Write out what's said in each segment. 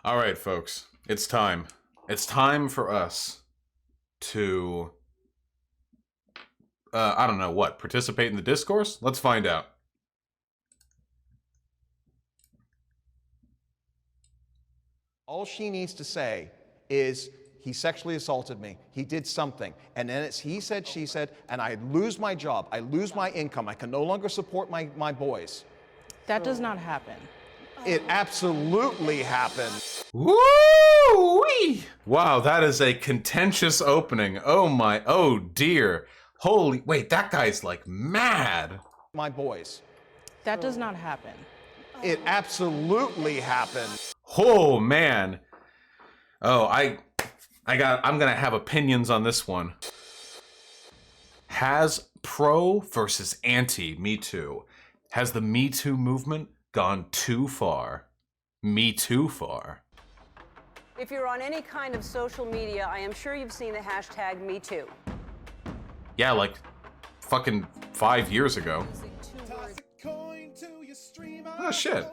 All right, folks, it's time. It's time for us to, I don't know what, participate in the discourse? Let's find out. All she needs to say is, he sexually assaulted me, he did something, and then it's he said, she said, and I lose my job, I lose my income, I can no longer support my boys. That does not happen. It absolutely happened. Woo-wee! Wow, that is a contentious opening. Oh dear. Holy, wait, that guy's like mad. My boys. That does not happen. It absolutely happened. Oh man. Oh, I'm gonna have opinions on this one. Has pro versus anti Me Too? Has the Me Too movement gone too far? Me too far? If you're on any kind of social media, I am sure you've seen the hashtag MeToo. Yeah, like fucking 5 years ago. Oh shit.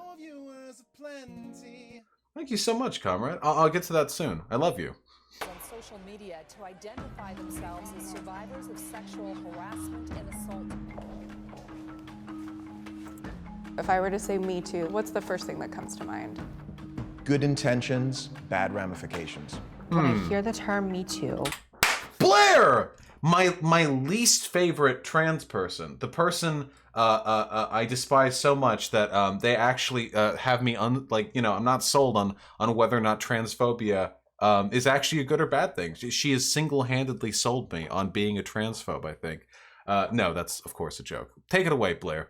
Thank you so much, comrade. I'll get to that soon. I love you. On social media to identify themselves as survivors of sexual harassment and assault. If I were to say Me Too, what's the first thing that comes to mind? Good intentions, bad ramifications. When I hear the term Me Too, Blaire! My least favorite trans person. The person I despise so much that they actually have me I'm not sold on whether or not transphobia is actually a good or bad thing. She has single-handedly sold me on being a transphobe, I think. No, that's of course a joke. Take it away, Blaire.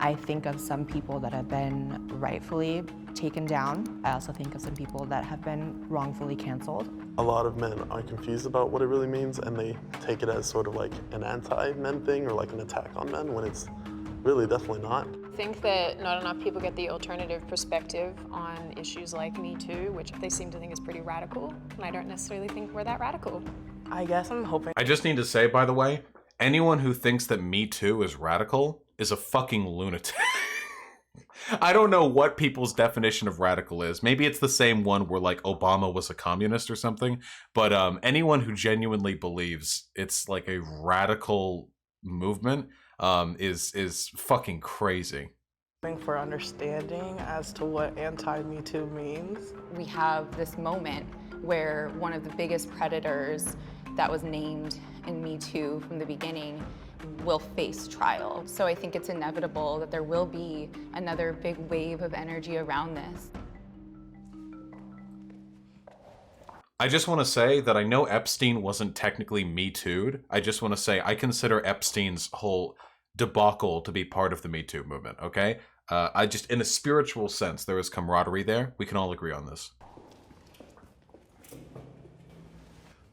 I think of some people that have been rightfully taken down. I also think of some people that have been wrongfully canceled. A lot of men are confused about what it really means, and they take it as sort of like an anti-men thing or like an attack on men, when it's really definitely not. I think that not enough people get the alternative perspective on issues like Me Too, which they seem to think is pretty radical, and I don't necessarily think we're that radical. I guess I'm hoping. I just need to say, by the way, anyone who thinks that Me Too is radical is a fucking lunatic. I don't know what people's definition of radical is. Maybe it's the same one where like Obama was a communist or something. But anyone who genuinely believes it's like a radical movement is fucking crazy. For understanding as to what anti-Me Too means. We have this moment where one of the biggest predators that was named in Me Too from the beginning will face trial. So I think it's inevitable that there will be another big wave of energy around this. I just want to say that I know Epstein wasn't technically Me Too'd. I just want to say I consider Epstein's whole debacle to be part of the Me Too movement, okay? I just, in a spiritual sense, there is camaraderie there. We can all agree on this.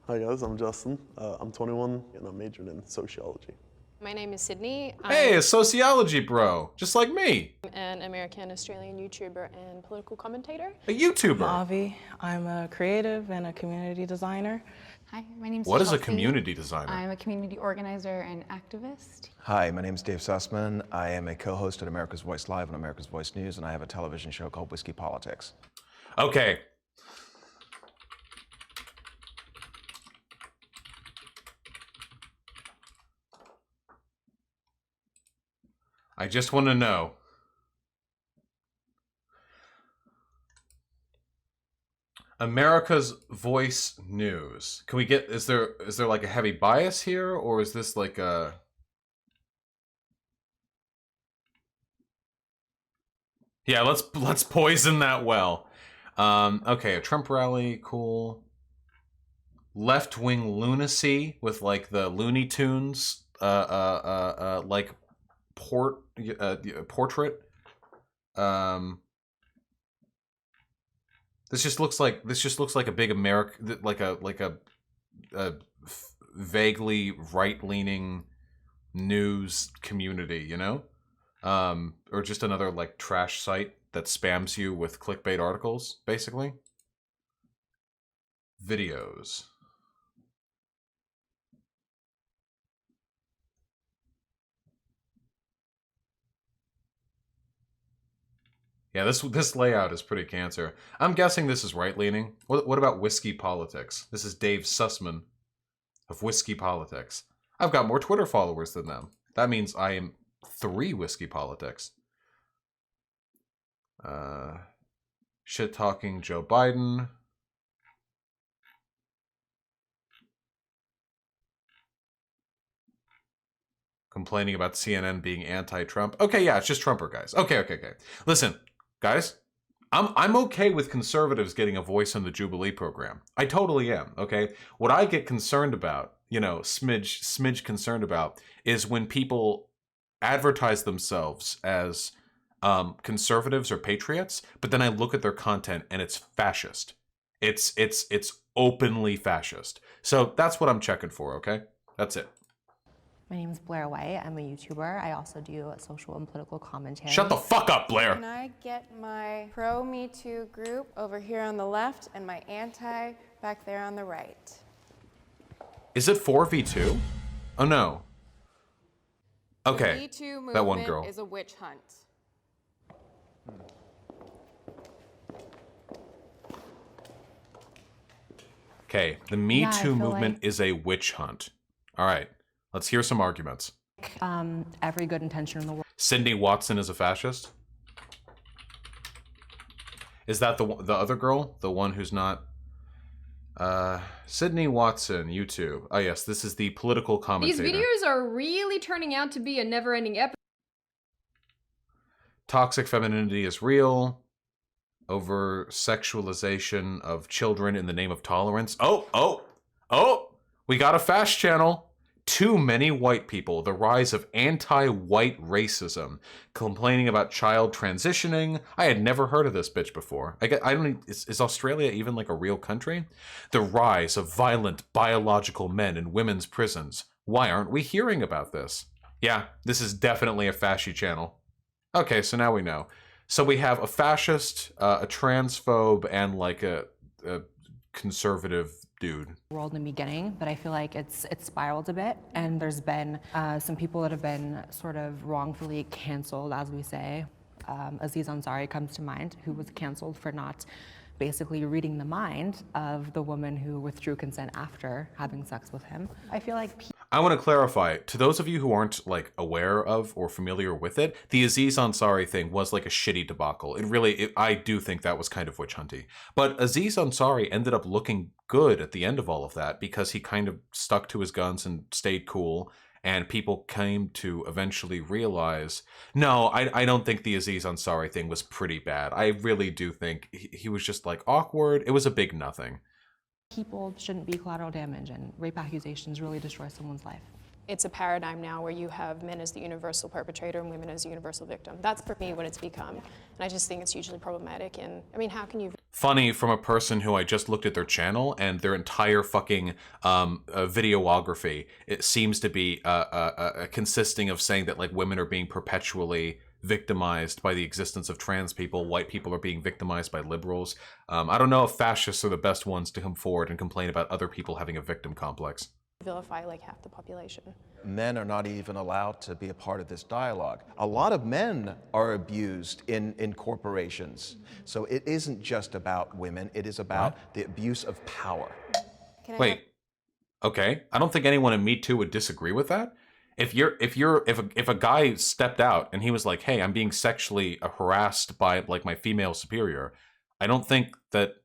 Hi guys, I'm Justin. I'm 21 and I'm majoring in sociology. My name is Sydney. Hey, a sociology bro, just like me. I'm an American-Australian YouTuber and political commentator. A YouTuber. Avi, I'm a creative and a community designer. Hi, my name's What is a Chelsea. community designer? I'm a community organizer and activist. Hi, my name is Dave Sussman. I am a co-host at America's Voice Live and America's Voice News, and I have a television show called Whiskey Politics. Okay. I just want to know. America's Voice News. Can we get, is there like a heavy bias here, or is this like a... Yeah, let's poison that well. Okay, a Trump rally, cool. Left-wing lunacy with like the Looney Tunes, like portrait. This just looks like a big like a vaguely right-leaning news community, you know? Or just another like trash site that spams you with clickbait articles, basically. Videos. Yeah, this layout is pretty cancer. I'm guessing this is right-leaning. What about Whiskey Politics? This is Dave Sussman of Whiskey Politics. I've got more Twitter followers than them. That means I am 3 Whiskey Politics. Shit-talking Joe Biden. Complaining about CNN being anti-Trump. Okay, yeah, it's just Trumper guys. Okay. Listen, guys, I'm okay with conservatives getting a voice in the Jubilee program. I totally am, okay? What I get concerned about, you know, smidge concerned about, is when people advertise themselves as conservatives or patriots, but then I look at their content and it's fascist. It's openly fascist. So that's what I'm checking for, okay? That's it. My name is Blaire White. I'm a YouTuber. I also do social and political commentary. Shut the fuck up, Blaire! Can I get my pro-Me Too group over here on the left and my anti back there on the right? Is it 4v2? Oh no. Okay, The Me Too movement that one girl. is a witch hunt. Okay, the Me Yeah, I Too feel movement like- is a witch hunt. All right, let's hear some arguments. Every good intention in the world. Sydney Watson is a fascist? Is that the other girl? The one who's not? Sydney Watson, YouTube. Oh yes, this is the political commentator. These videos are really turning out to be a never-ending episode. Toxic femininity is real. Over sexualization of children in the name of tolerance. Oh! We got a fast channel. Too many white people. The rise of anti-white racism. Complaining about child transitioning. I had never heard of this bitch before. I don't. Is Australia even like a real country? The rise of violent biological men in women's prisons. Why aren't we hearing about this? Yeah, this is definitely a fashy channel. Okay, so now we know. So we have a fascist, a transphobe, and like a conservative dude. World in the beginning, but I feel like it's spiraled a bit, and there's been some people that have been sort of wrongfully canceled, as we say. Aziz Ansari comes to mind, who was canceled for not basically reading the mind of the woman who withdrew consent after having sex with him. I feel like I want to clarify, to those of you who aren't like aware of or familiar with it, the Aziz Ansari thing was like a shitty debacle. I do think that was kind of witch hunty. But Aziz Ansari ended up looking good at the end of all of that because he kind of stuck to his guns and stayed cool. And people came to eventually realize, no, I don't think the Aziz Ansari thing was pretty bad. I really do think he was just like awkward. It was a big nothing. people shouldn't be collateral damage, and rape accusations really destroy someone's life. It's a paradigm now where you have men as the universal perpetrator and women as the universal victim. That's for me what it's become. And I just think it's hugely problematic. And I mean, how can you... Funny from a person who I just looked at their channel and their entire fucking videography, it seems to be consisting of saying that like women are being perpetually victimized by the existence of trans people, white people are being victimized by liberals. I don't know if fascists are the best ones to come forward and complain about other people having a victim complex. Vilify like half the population. Men are not even allowed to be a part of this dialogue. A lot of men are abused in corporations. So it isn't just about women, it is about the abuse of power. Wait, okay. I don't think anyone in MeToo would disagree with that. If a guy stepped out and he was like, hey, I'm being sexually harassed by like my female superior, I don't think that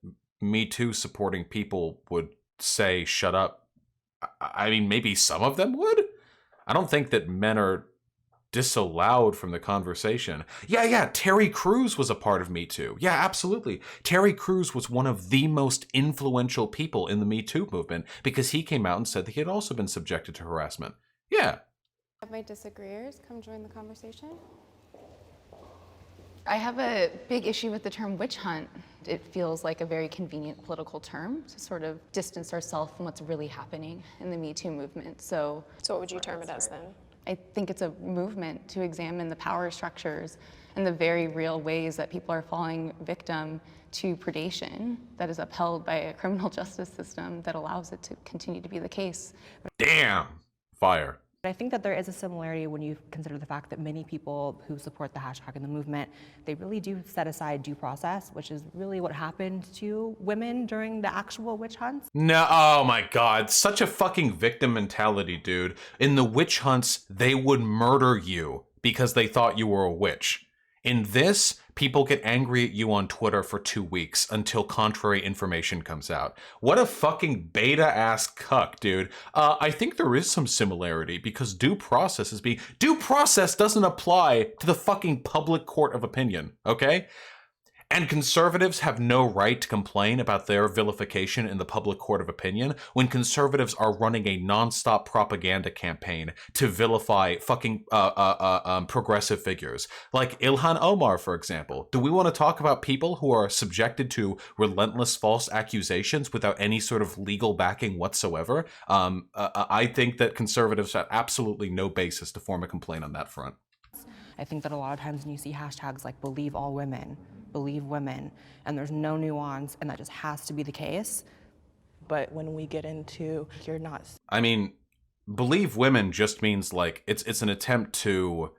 MeToo supporting people would say, shut up. I mean, maybe some of them would. I don't think that men are disallowed from the conversation. Yeah, Terry Crews was a part of Me Too. Yeah, absolutely. Terry Crews was one of the most influential people in the Me Too movement because he came out and said that he had also been subjected to harassment. Yeah. Have my disagreeers come join the conversation? I have a big issue with the term witch hunt. It feels like a very convenient political term to sort of distance ourselves from what's really happening in the Me Too movement. So what would you term it as then? I think it's a movement to examine the power structures and the very real ways that people are falling victim to predation that is upheld by a criminal justice system that allows it to continue to be the case. Damn. Fire. I think that there is a similarity when you consider the fact that many people who support the hashtag and the movement, they really do set aside due process, which is really what happened to women during the actual witch hunts. No, oh my God, such a fucking victim mentality, dude. In the witch hunts, they would murder you because they thought you were a witch. In this, people get angry at you on Twitter for 2 weeks until contrary information comes out. What a fucking beta-ass cuck, dude. I think there is some similarity because due process doesn't apply to the fucking public court of opinion, okay? And conservatives have no right to complain about their vilification in the public court of opinion when conservatives are running a nonstop propaganda campaign to vilify fucking progressive figures. Like Ilhan Omar, for example. Do we want to talk about people who are subjected to relentless false accusations without any sort of legal backing whatsoever? I think that conservatives have absolutely no basis to form a complaint on that front. I think that a lot of times when you see hashtags like believe all women, believe women, and there's no nuance, and that just has to be the case. But when we get into, you're not. I mean, believe women just means like, it's an attempt to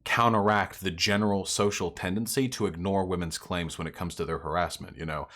counteract the general social tendency to ignore women's claims when it comes to their harassment, you know?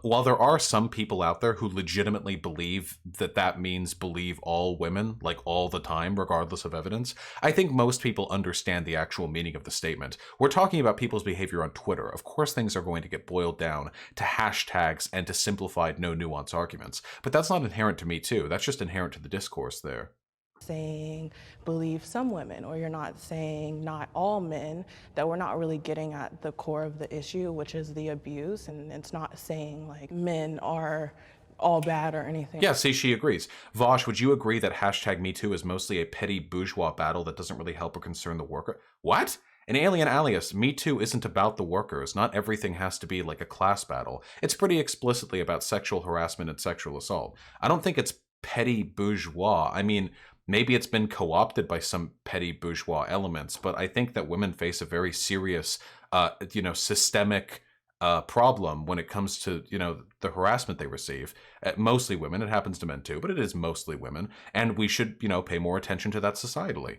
While there are some people out there who legitimately believe that that means believe all women, like all the time, regardless of evidence, I think most people understand the actual meaning of the statement. We're talking about people's behavior on Twitter. Of course, things are going to get boiled down to hashtags and to simplified, no nuance arguments, but that's not inherent to MeToo. That's just inherent to the discourse there. Saying believe some women, or you're not saying not all men, that we're not really getting at the core of the issue, which is the abuse. And it's not saying like men are all bad or anything. Yeah, see, she agrees. Vosh, would you agree that hashtag MeToo is mostly a petty bourgeois battle that doesn't really help or concern the worker? What? In Alien Alias, MeToo isn't about the workers. Not everything has to be like a class battle. It's pretty explicitly about sexual harassment and sexual assault. I don't think it's petty bourgeois. I mean, maybe it's been co-opted by some petty bourgeois elements, but I think that women face a very serious, systemic problem when it comes to, the harassment they receive. Mostly women. It happens to men too, but it is mostly women. And we should, pay more attention to that societally.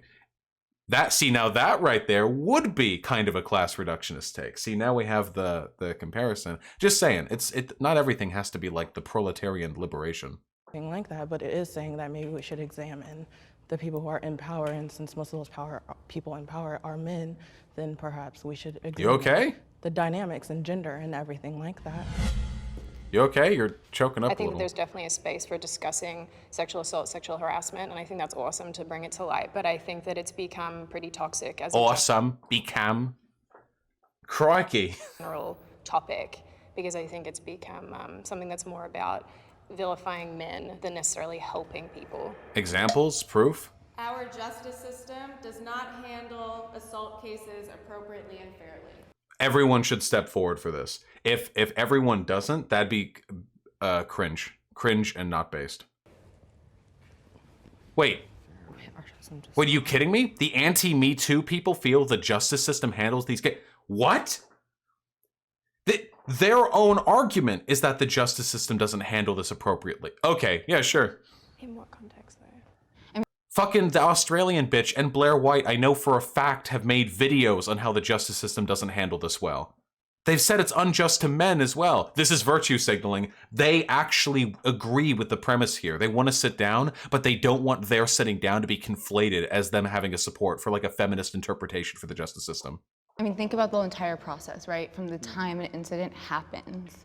Now that right there would be kind of a class reductionist take. See, now we have the comparison. Just saying, not everything has to be like the proletarian liberation. Like that, but it is saying that maybe we should examine the people who are in power, and since most of those people in power are men, then perhaps we should examine You okay? the dynamics and gender and everything like that. You okay? You're choking up I think a little. there's definitely a space for discussing sexual assault, sexual harassment, and I think that's awesome to bring it to light, but I think that it's become pretty toxic as Become. Crikey. general topic, because I think it's become something that's more about vilifying men than necessarily helping people. Examples? Proof? Our justice system does not handle assault cases appropriately and fairly. Everyone should step forward for this. If everyone doesn't, that'd be cringe and not based. Wait, are you kidding me? The anti-Me Too people feel the justice system handles these cases. What? Their own argument is that the justice system doesn't handle this appropriately. Okay, yeah, sure. In what context, though? Fucking the Australian bitch and Blaire White, I know for a fact, have made videos on how the justice system doesn't handle this well. They've said it's unjust to men as well. This is virtue signaling. They actually agree with the premise here. They want to sit down, but they don't want their sitting down to be conflated as them having a support for like a feminist interpretation for the justice system. I mean, think about the entire process, right? From the time an incident happens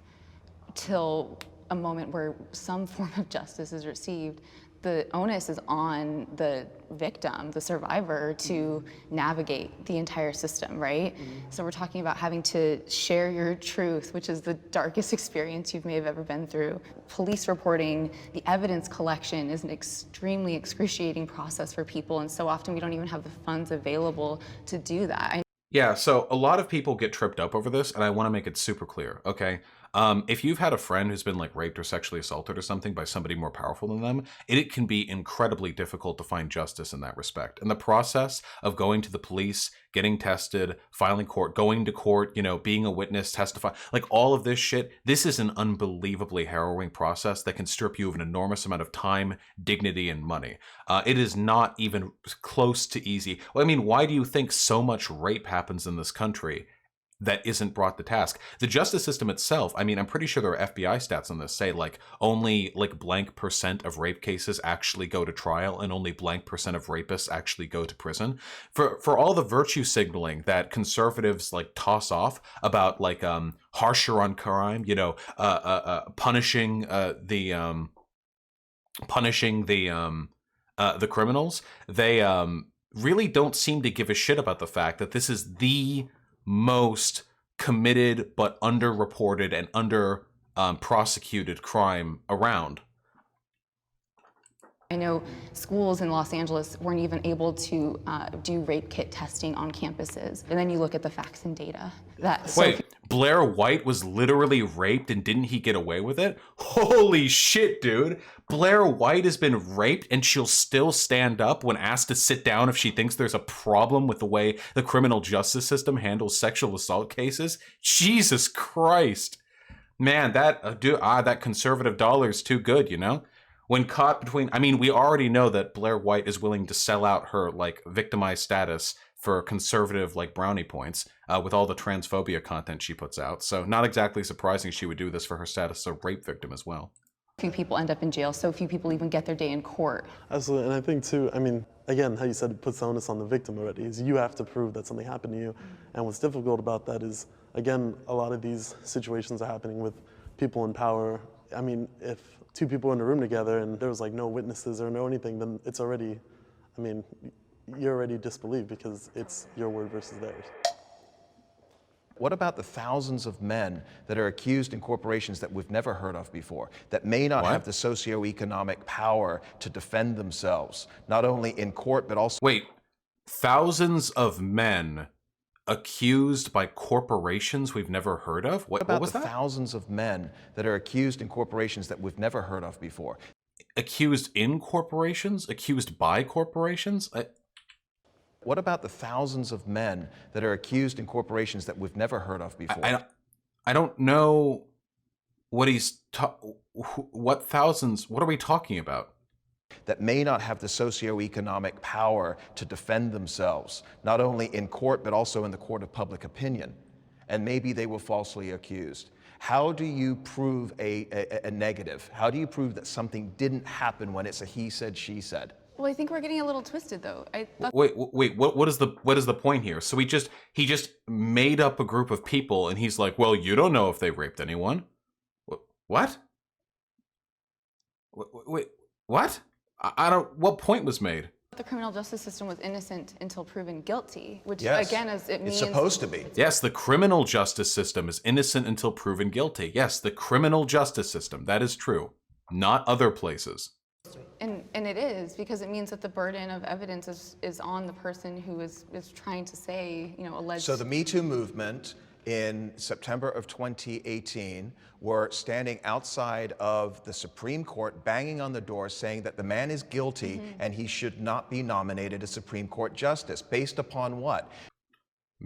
till a moment where some form of justice is received. The onus is on the victim, the survivor, to navigate the entire system, right? So we're talking about having to share your truth, which is the darkest experience you may have ever been through. Police reporting, the evidence collection is an extremely excruciating process for people, and so often we don't even have the funds available to do that. Yeah, so a lot of people get tripped up over this, and I want to make it super clear, okay? If you've had a friend who's been like raped or sexually assaulted or something by somebody more powerful than them, it can be incredibly difficult to find justice in that respect. And the process of going to the police, getting tested, filing court, going to court, you know, being a witness, testify, like all of this shit, this is an unbelievably harrowing process that can strip you of an enormous amount of time, dignity, and money. It is not even close to easy. Well, I mean, why do you think so much rape happens in this country that isn't brought to task? The justice system itself, I mean, I'm pretty sure there are FBI stats on this, say like only like blank % of rape cases actually go to trial and only blank % of rapists actually go to prison. For all the virtue signaling that conservatives like toss off about like harsher on crime, you know, punishing the criminals, they really don't seem to give a shit about the fact that this is the most committed but underreported and under prosecuted crime around. I know schools in Los Angeles weren't even able to do rape kit testing on campuses. And then you look at the facts and data. Wait, Blaire White was literally raped and didn't he get away with it? Holy shit, dude. Blaire White has been raped and she'll still stand up when asked to sit down if she thinks there's a problem with the way the criminal justice system handles sexual assault cases? Jesus Christ. Man, that conservative dollar is too good, you know? When caught between, I mean, we already know that Blaire White is willing to sell out her like victimized status for conservative like brownie points with all the transphobia content she puts out. So not exactly surprising she would do this for her status as a rape victim as well. Few people end up in jail, so few people even get their day in court. Absolutely, and I think too, I mean, again, how you said it puts the onus on the victim already, is you have to prove that something happened to you. And what's difficult about that is, again, a lot of these situations are happening with people in power. I mean, if two people are in a room together and there was like no witnesses or no anything, then it's already, I mean, you're already disbelieved because it's your word versus theirs. What about the thousands of men that are accused in corporations that we've never heard of before, that may not have the socioeconomic power to defend themselves, not only in court, but also... Wait, thousands of men accused by corporations we've never heard of? What was that? Thousands of men that are accused in corporations that we've never heard of before. Accused in corporations? Accused by corporations? What about the thousands of men that are accused in corporations that we've never heard of before? I don't know what what thousands, what are we talking about? That may not have the socioeconomic power to defend themselves, not only in court, but also in the court of public opinion. And maybe they were falsely accused. How do you prove a negative? How do you prove that something didn't happen when it's a he said, she said? Well, I think we're getting a little twisted, though. Wait, what is the point here? So he just made up a group of people, and he's like, well, you don't know if they raped anyone. What? Wait, what? I don't. What point was made? The criminal justice system was innocent until proven guilty, which yes, again, as it means it's supposed to be. Yes, the criminal justice system is innocent until proven guilty. Yes, the criminal justice system. That is true. Not other places. And it is, because it means that the burden of evidence is on the person who is trying to say, you know, alleged. So the MeToo movement in September of 2018 were standing outside of the Supreme Court, banging on the door, saying that the man is guilty and he should not be nominated as Supreme Court Justice. Based upon what?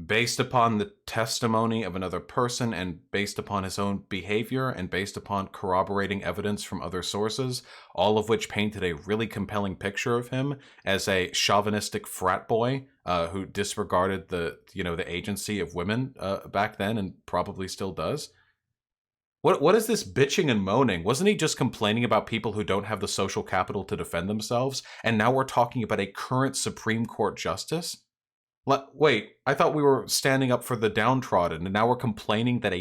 Based upon the testimony of another person and based upon his own behavior and based upon corroborating evidence from other sources, all of which painted a really compelling picture of him as a chauvinistic frat boy who disregarded the agency of women back then and probably still does. What is this bitching and moaning? Wasn't he just complaining about people who don't have the social capital to defend themselves? And now we're talking about a current Supreme Court justice? Wait, I thought we were standing up for the downtrodden, and now we're complaining that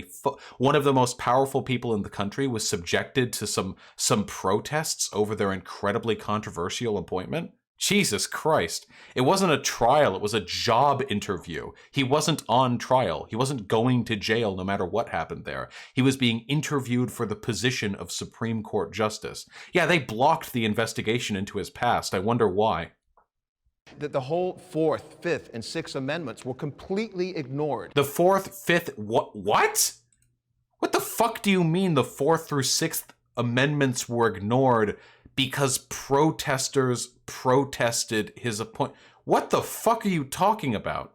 one of the most powerful people in the country was subjected to some protests over their incredibly controversial appointment? Jesus Christ. It wasn't a trial, it was a job interview. He wasn't on trial. He wasn't going to jail no matter what happened there. He was being interviewed for the position of Supreme Court Justice. Yeah, they blocked the investigation into his past. I wonder why. That the whole 4th, 5th, and 6th Amendments were completely ignored. The 4th, 5th, what? What the fuck do you mean the 4th through 6th amendments were ignored because protesters protested his appointment? What the fuck are you talking about?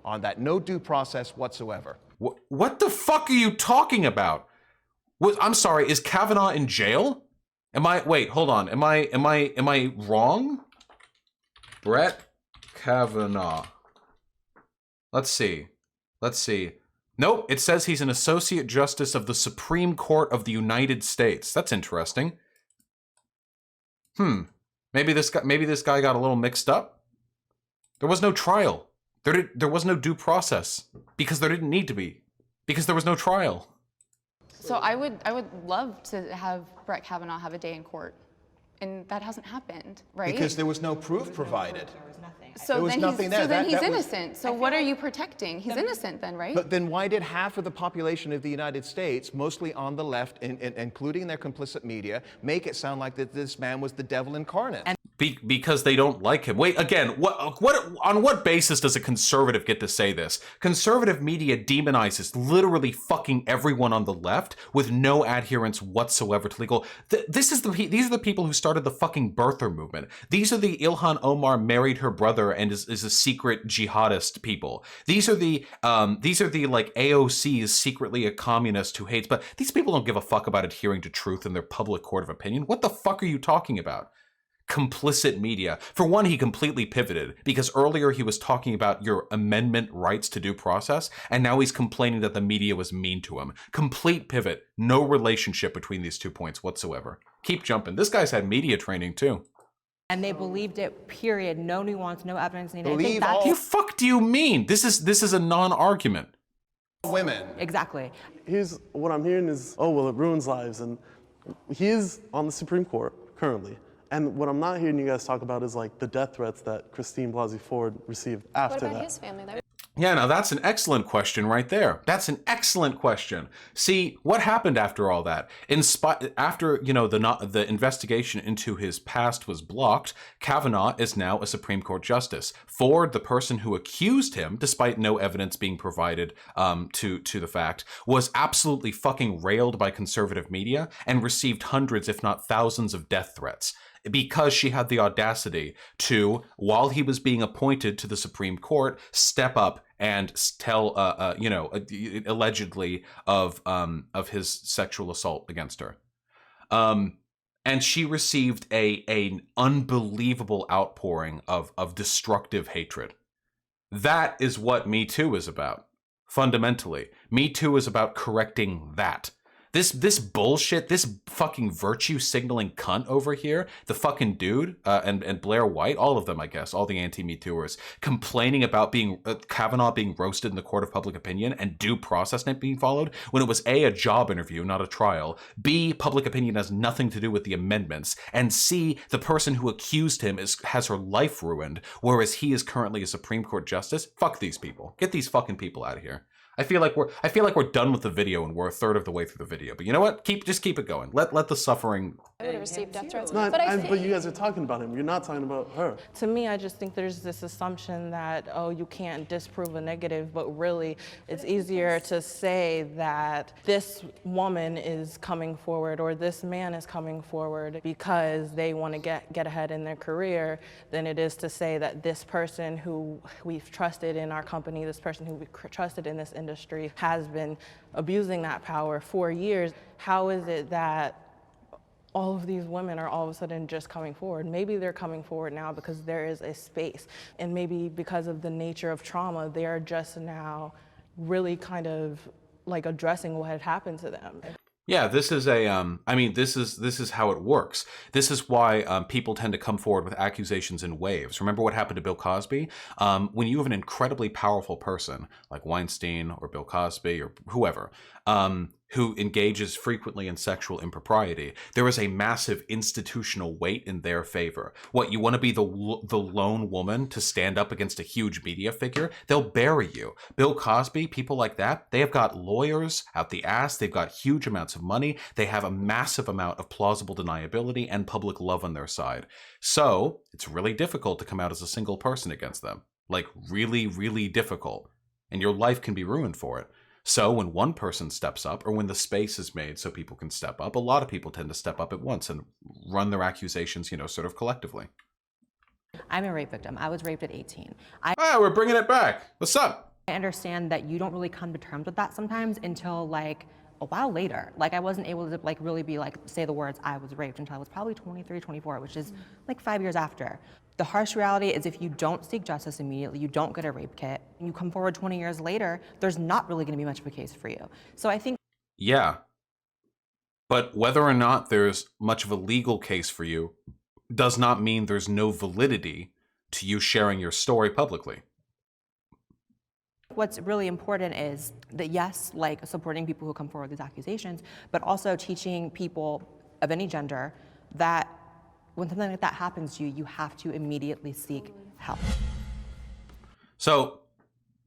On that, no due process whatsoever. What the fuck are you talking about? I'm sorry, is Kavanaugh in jail? Wait, hold on. Am I wrong? Brett Kavanaugh. Let's see. Nope, it says he's an associate justice of the Supreme Court of the United States. That's interesting. Maybe this guy got a little mixed up. There was no trial. There was no due process because there didn't need to be, because there was no trial. So I would love to have Brett Kavanaugh have a day in court, and that hasn't happened, right? Because there was no proof provided. So there was then nothing there. So then he's that was- innocent. So what are you protecting? He's innocent then, right? But then why did half of the population of the United States, mostly on the left, including their complicit media, make it sound like that this man was the devil incarnate? Because they don't like him. Wait, again, on what basis does a conservative get to say this? Conservative media demonizes literally fucking everyone on the left with no adherence whatsoever to legal. These are the people who started the fucking birther movement. These are the Ilhan Omar married her brother and is a secret jihadist people. These are the like AOC is secretly a communist who hates, but these people don't give a fuck about adhering to truth in their public court of opinion. What the fuck are you talking about? Complicit media. For one, he completely pivoted because earlier he was talking about your amendment rights to due process, and now he's complaining that the media was mean to him. Complete pivot. No relationship between these 2 points whatsoever. Keep jumping. This guy's had media training too. And they believed it, period. No nuance, no evidence needed. Believe I think all- The fuck do you mean? This is a non-argument. Women. Exactly. What I'm hearing is, oh, well, it ruins lives. And he is on the Supreme Court currently. And what I'm not hearing you guys talk about is like the death threats that Christine Blasey Ford received after What about that. his family? Yeah, now that's an excellent question right there. That's an excellent question. See, what happened after all that? After, the investigation into his past was blocked, Kavanaugh is now a Supreme Court justice. Ford, the person who accused him, despite no evidence being provided to the fact, was absolutely fucking railed by conservative media and received hundreds, if not thousands, of death threats, because she had the audacity to, while he was being appointed to the Supreme Court, step up and tell, allegedly of his sexual assault against her. And she received an unbelievable outpouring of destructive hatred. That is what Me Too is about, fundamentally. Me Too is about correcting that. This bullshit, this fucking virtue signaling cunt over here, the fucking dude, and Blaire White, all of them, I guess, all the anti-Me Tooers, complaining about Kavanaugh being roasted in the court of public opinion and due process not being followed, when it was A, a job interview, not a trial, B, public opinion has nothing to do with the amendments, and C, the person who accused him has her life ruined, whereas he is currently a Supreme Court justice. Fuck these people. Get these fucking people out of here. I feel like we're done with the video and we're a third of the way through the video. But you know what? Just keep it going. Let the suffering. I would have received death threats. No, But but you guys are talking about him. You're not talking about her. To me, I just think there's this assumption that, oh, you can't disprove a negative, but really it's easier to say that this woman is coming forward or this man is coming forward because they want to get ahead in their career than it is to say that this person who we've trusted in our company, this person who we've trusted in this industry has been abusing that power for years. How is it that all of these women are all of a sudden just coming forward? Maybe they're coming forward now because there is a space, and maybe because of the nature of trauma, they are just now really kind of like addressing what had happened to them. Yeah, this is this is how it works. This is why people tend to come forward with accusations in waves. Remember what happened to Bill Cosby? When you have an incredibly powerful person like Weinstein or Bill Cosby or whoever, who engages frequently in sexual impropriety, there is a massive institutional weight in their favor. What, you want to be the lone woman to stand up against a huge media figure? They'll bury you. Bill Cosby, people like that, they have got lawyers out the ass, they've got huge amounts of money, they have a massive amount of plausible deniability and public love on their side. So it's really difficult to come out as a single person against them. Like really, really difficult. And your life can be ruined for it. So when one person steps up, or when the space is made so people can step up, a lot of people tend to step up at once and run their accusations, sort of collectively. I'm a rape victim. I was raped at 18. We're bringing it back. What's up? I understand that you don't really come to terms with that sometimes until like a while later. Like I wasn't able to like really be like, say the words I was raped until I was probably 23, 24, which is like 5 years after. The harsh reality is if you don't seek justice immediately, you don't get a rape kit, and you come forward 20 years later, there's not really gonna be much of a case for you. So I think— Yeah. But whether or not there's much of a legal case for you does not mean there's no validity to you sharing your story publicly. what's really important is that, yes, like supporting people who come forward with these accusations, but also teaching people of any gender that when something like that happens to you, you have to immediately seek help. So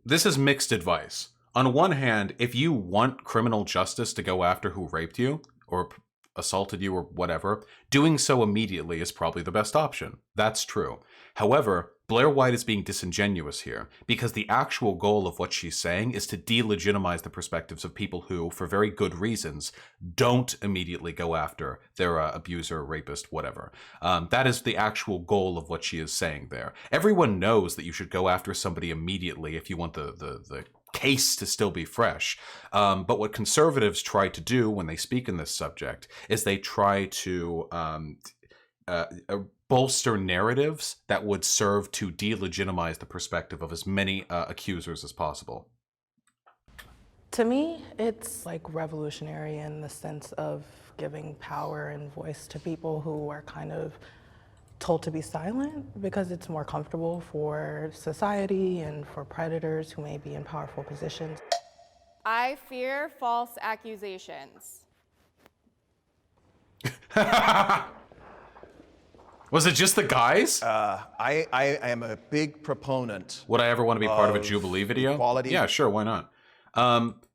this is mixed advice. On one hand, if you want criminal justice to go after who raped you or assaulted you or whatever, doing so immediately is probably the best option. That's true. However, Blaire White is being disingenuous here because the actual goal of what she's saying is to delegitimize the perspectives of people who, for very good reasons, don't immediately go after their abuser, rapist, whatever. That is the actual goal of what she is saying there. Everyone knows that you should go after somebody immediately if you want the case to still be fresh. But what conservatives try to do when they speak in this subject is they try to bolster narratives that would serve to delegitimize the perspective of as many accusers as possible. To me, it's like revolutionary in the sense of giving power and voice to people who are kind of told to be silent because it's more comfortable for society and for predators who may be in powerful positions. I fear false accusations. Was it just the guys? I am a big proponent. Would I ever want to be part of a Jubilee video? Equality. Yeah, sure, why not?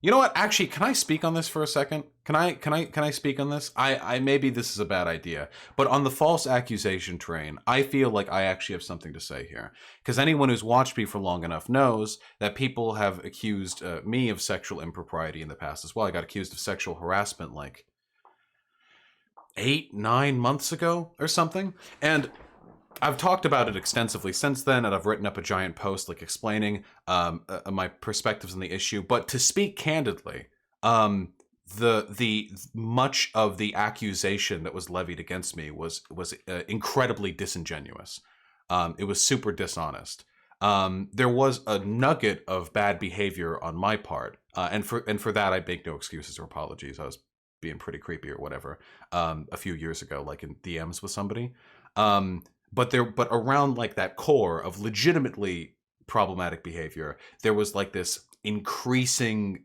You know what? Actually, can I speak on this for a second? Can I speak on this? I maybe this is a bad idea, but on the false accusation train, I feel like I actually have something to say here. Because anyone who's watched me for long enough knows that people have accused me of sexual impropriety in the past as well. I got accused of sexual harassment like 8-9 months ago or something, and I've talked about it extensively since then, and I've written up a giant post like explaining my perspectives on the issue. But to speak candidly, the much of the accusation that was levied against me was incredibly disingenuous. It was super dishonest. There was a nugget of bad behavior on my part, and for that I make no excuses or apologies. I was being pretty creepy or whatever a few years ago, like in DMs with somebody. But around like that core of legitimately problematic behavior, there was like this increasing,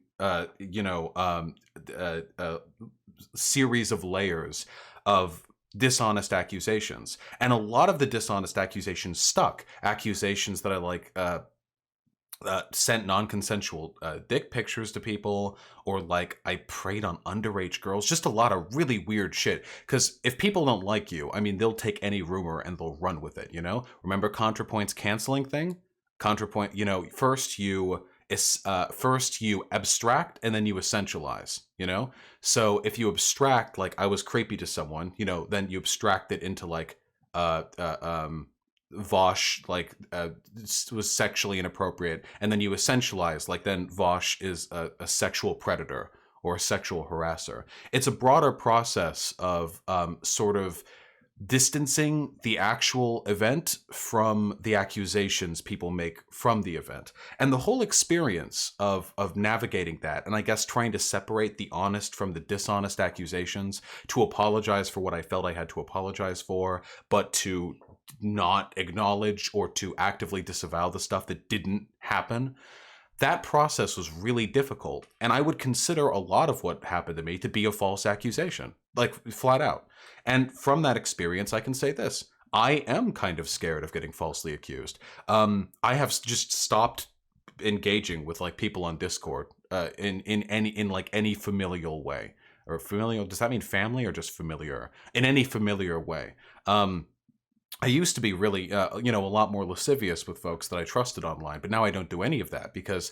series of layers of dishonest accusations. And a lot of the dishonest accusations stuck. Accusations that I like sent non-consensual dick pictures to people, or like I preyed on underage girls, just a lot of really weird shit. Because if people don't like you, I mean, they'll take any rumor and they'll run with it, you know? Remember ContraPoint's canceling thing? ContraPoint, you know, first you abstract and then you essentialize, you know? So if you abstract, like I was creepy to someone, you know, then you abstract it into like, Vosh was sexually inappropriate, and then you essentialize, like then Vosh is a sexual predator or a sexual harasser. It's a broader process of sort of distancing the actual event from the accusations people make from the event. And the whole experience of navigating that, and I guess trying to separate the honest from the dishonest accusations, to apologize for what I felt I had to apologize for, but to not acknowledge or to actively disavow the stuff that didn't happen. That process was really difficult, and I would consider a lot of what happened to me to be a false accusation, like flat out. And from that experience, I can say this: I am kind of scared of getting falsely accused. I have just stopped engaging with like people on Discord in any familial way. Or familial, does that mean family or just familiar? In any familiar way. I used to be really, a lot more lascivious with folks that I trusted online, but now I don't do any of that because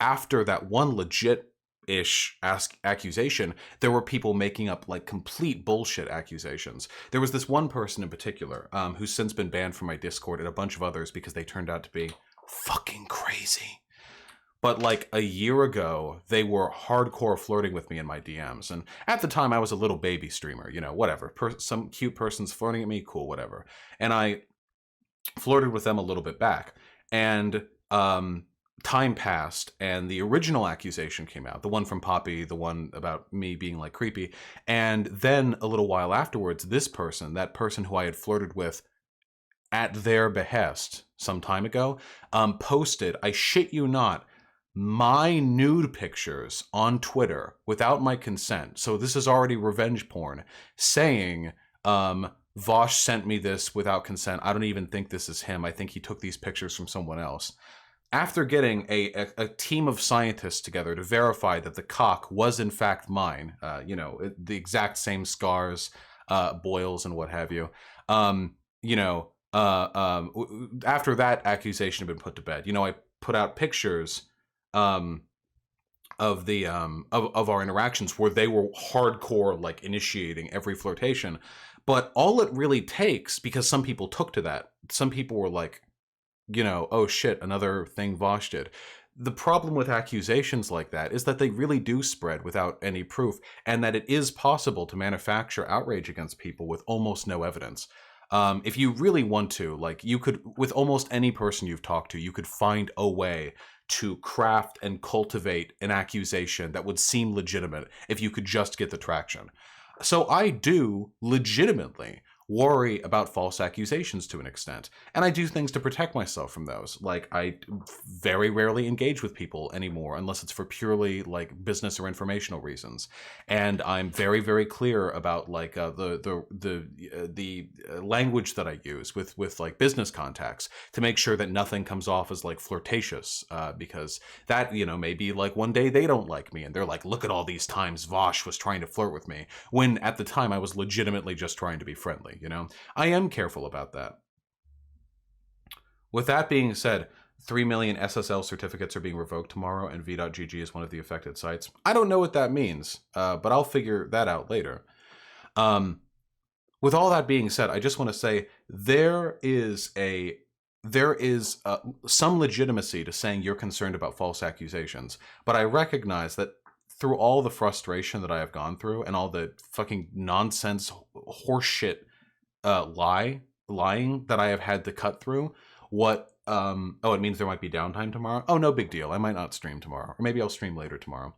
after that one legit ish accusation, there were people making up like complete bullshit accusations. There was this one person in particular who's since been banned from my Discord, and a bunch of others because they turned out to be fucking crazy. But like a year ago, they were hardcore flirting with me in my DMs. And at the time, I was a little baby streamer, you know, whatever. Some cute person's flirting at me, cool, whatever. And I flirted with them a little bit back. And time passed, and the original accusation came out. The one from Poppy, the one about me being like creepy. And then a little while afterwards, this person, that person who I had flirted with at their behest some time ago, posted, I shit you not, my nude pictures on Twitter without my consent. So this is already revenge porn, saying, Vosh sent me this without consent. I don't even think this is him. I think he took these pictures from someone else. After getting a team of scientists together to verify that the cock was in fact mine, you know, the exact same scars, boils and what have you, you know, after that accusation had been put to bed, you know, I put out pictures of the of our interactions where they were hardcore, like initiating every flirtation. But all it really takes, because some people took to that, some people were like, you know, oh shit, another thing Vosh did. The problem with accusations like that is that they really do spread without any proof, and that it is possible to manufacture outrage against people with almost no evidence. If you really want to, like, you could, with almost any person you've talked to, you could find a way to craft and cultivate an accusation that would seem legitimate if you could just get the traction. So I do legitimately worry about false accusations to an extent, and I do things to protect myself from those. Like, I very rarely engage with people anymore unless it's for purely like business or informational reasons, and I'm very, very clear about like the language that I use with like business contacts to make sure that nothing comes off as like flirtatious, because that, you know, maybe like one day they don't like me and they're like, look at all these times Vosh was trying to flirt with me, when at the time I was legitimately just trying to be friendly. You know, I am careful about that. With that being said, 3 million SSL certificates are being revoked tomorrow, and v.gg is one of the affected sites. I don't know what that means, but I'll figure that out later. With all that being said, I just want to say there is some legitimacy to saying you're concerned about false accusations, but I recognize that through all the frustration that I have gone through and all the fucking nonsense horseshit lying that I have had to cut through, it means there might be downtime tomorrow. Oh, no big deal. I might not stream tomorrow, or maybe I'll stream later tomorrow.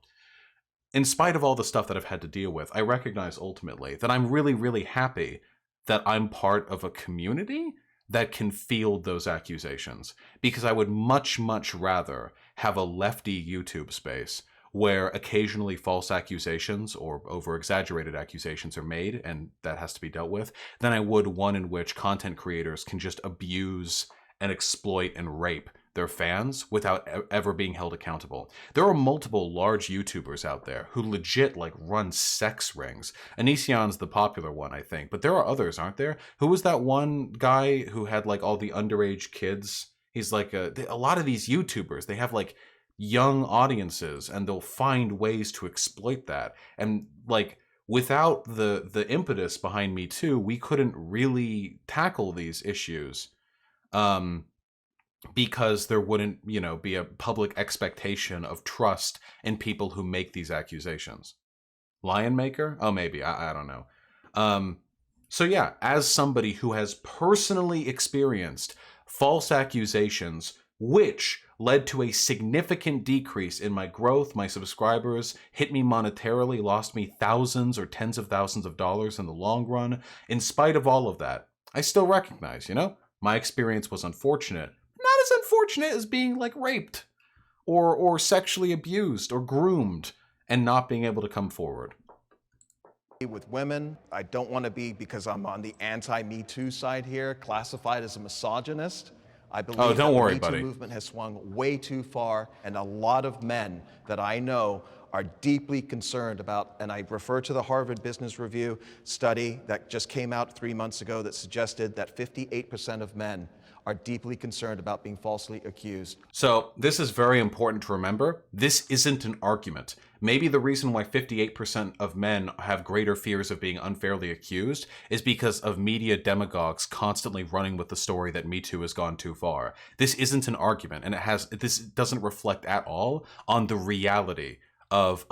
In spite of all the stuff that I've had to deal with, I recognize ultimately that I'm really, really happy that I'm part of a community that can field those accusations, because I would much, much rather have a lefty YouTube space where occasionally false accusations or over-exaggerated accusations are made, and that has to be dealt with, than I would one in which content creators can just abuse and exploit and rape their fans without ever being held accountable. There are multiple large YouTubers out there who legit like run sex rings. Anision's the popular one, I think, but there are others, aren't there? Who was that one guy who had like all the underage kids? He's like a lot of these YouTubers, they have like young audiences, and they'll find ways to exploit that. And like, without the impetus behind MeToo, we couldn't really tackle these issues, because there wouldn't, you know, be a public expectation of trust in people who make these accusations. Lion Maker? Oh, maybe. I don't know. So yeah, as somebody who has personally experienced false accusations, which led to a significant decrease in my growth, my subscribers, hit me monetarily, lost me thousands or tens of thousands of dollars in the long run. In spite of all of that, I still recognize, you know, my experience was unfortunate. Not as unfortunate as being like raped or sexually abused or groomed and not being able to come forward. With women, I don't want to be, because I'm on the anti-Me Too side here, classified as a misogynist. I believe don't worry, the Me Too buddy. movement has swung way too far, and a lot of men that I know are deeply concerned about, and I refer to the Harvard Business Review study that just came out 3 months ago that suggested that 58% of men are deeply concerned about being falsely accused. So this is very important to remember. This isn't an argument. Maybe the reason why 58% of men have greater fears of being unfairly accused is because of media demagogues constantly running with the story that Me Too has gone too far. This isn't an argument, and this doesn't reflect at all on the reality of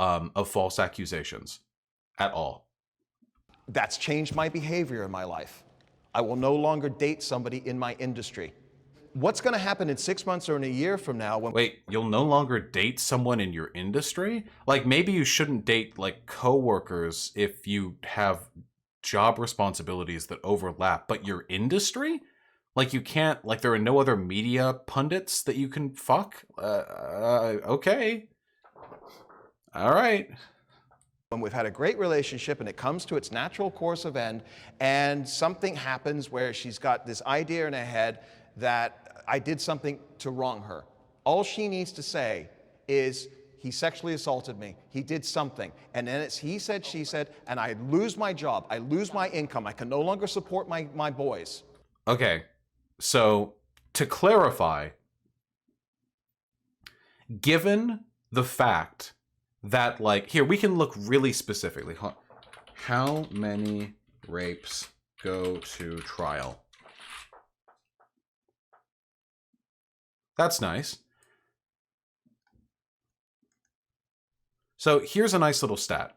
false accusations at all. That's changed my behavior in my life. I will no longer date somebody in my industry. What's going to happen in 6 months or in a year from now when— Wait, you'll no longer date someone in your industry? Like, maybe you shouldn't date, like, coworkers if you have job responsibilities that overlap, but your industry? Like, you can't, like, there are no other media pundits that you can fuck? Okay. All right. When we've had a great relationship and it comes to its natural course of end, and something happens where she's got this idea in her head that I did something to wrong her. All she needs to say is, he sexually assaulted me, he did something, and then it's he said, she said, and I lose my job, I lose my income, I can no longer support my boys. Okay, so to clarify, given the fact that, like, here, we can look really specifically. How many rapes go to trial? That's nice. So here's a nice little stat.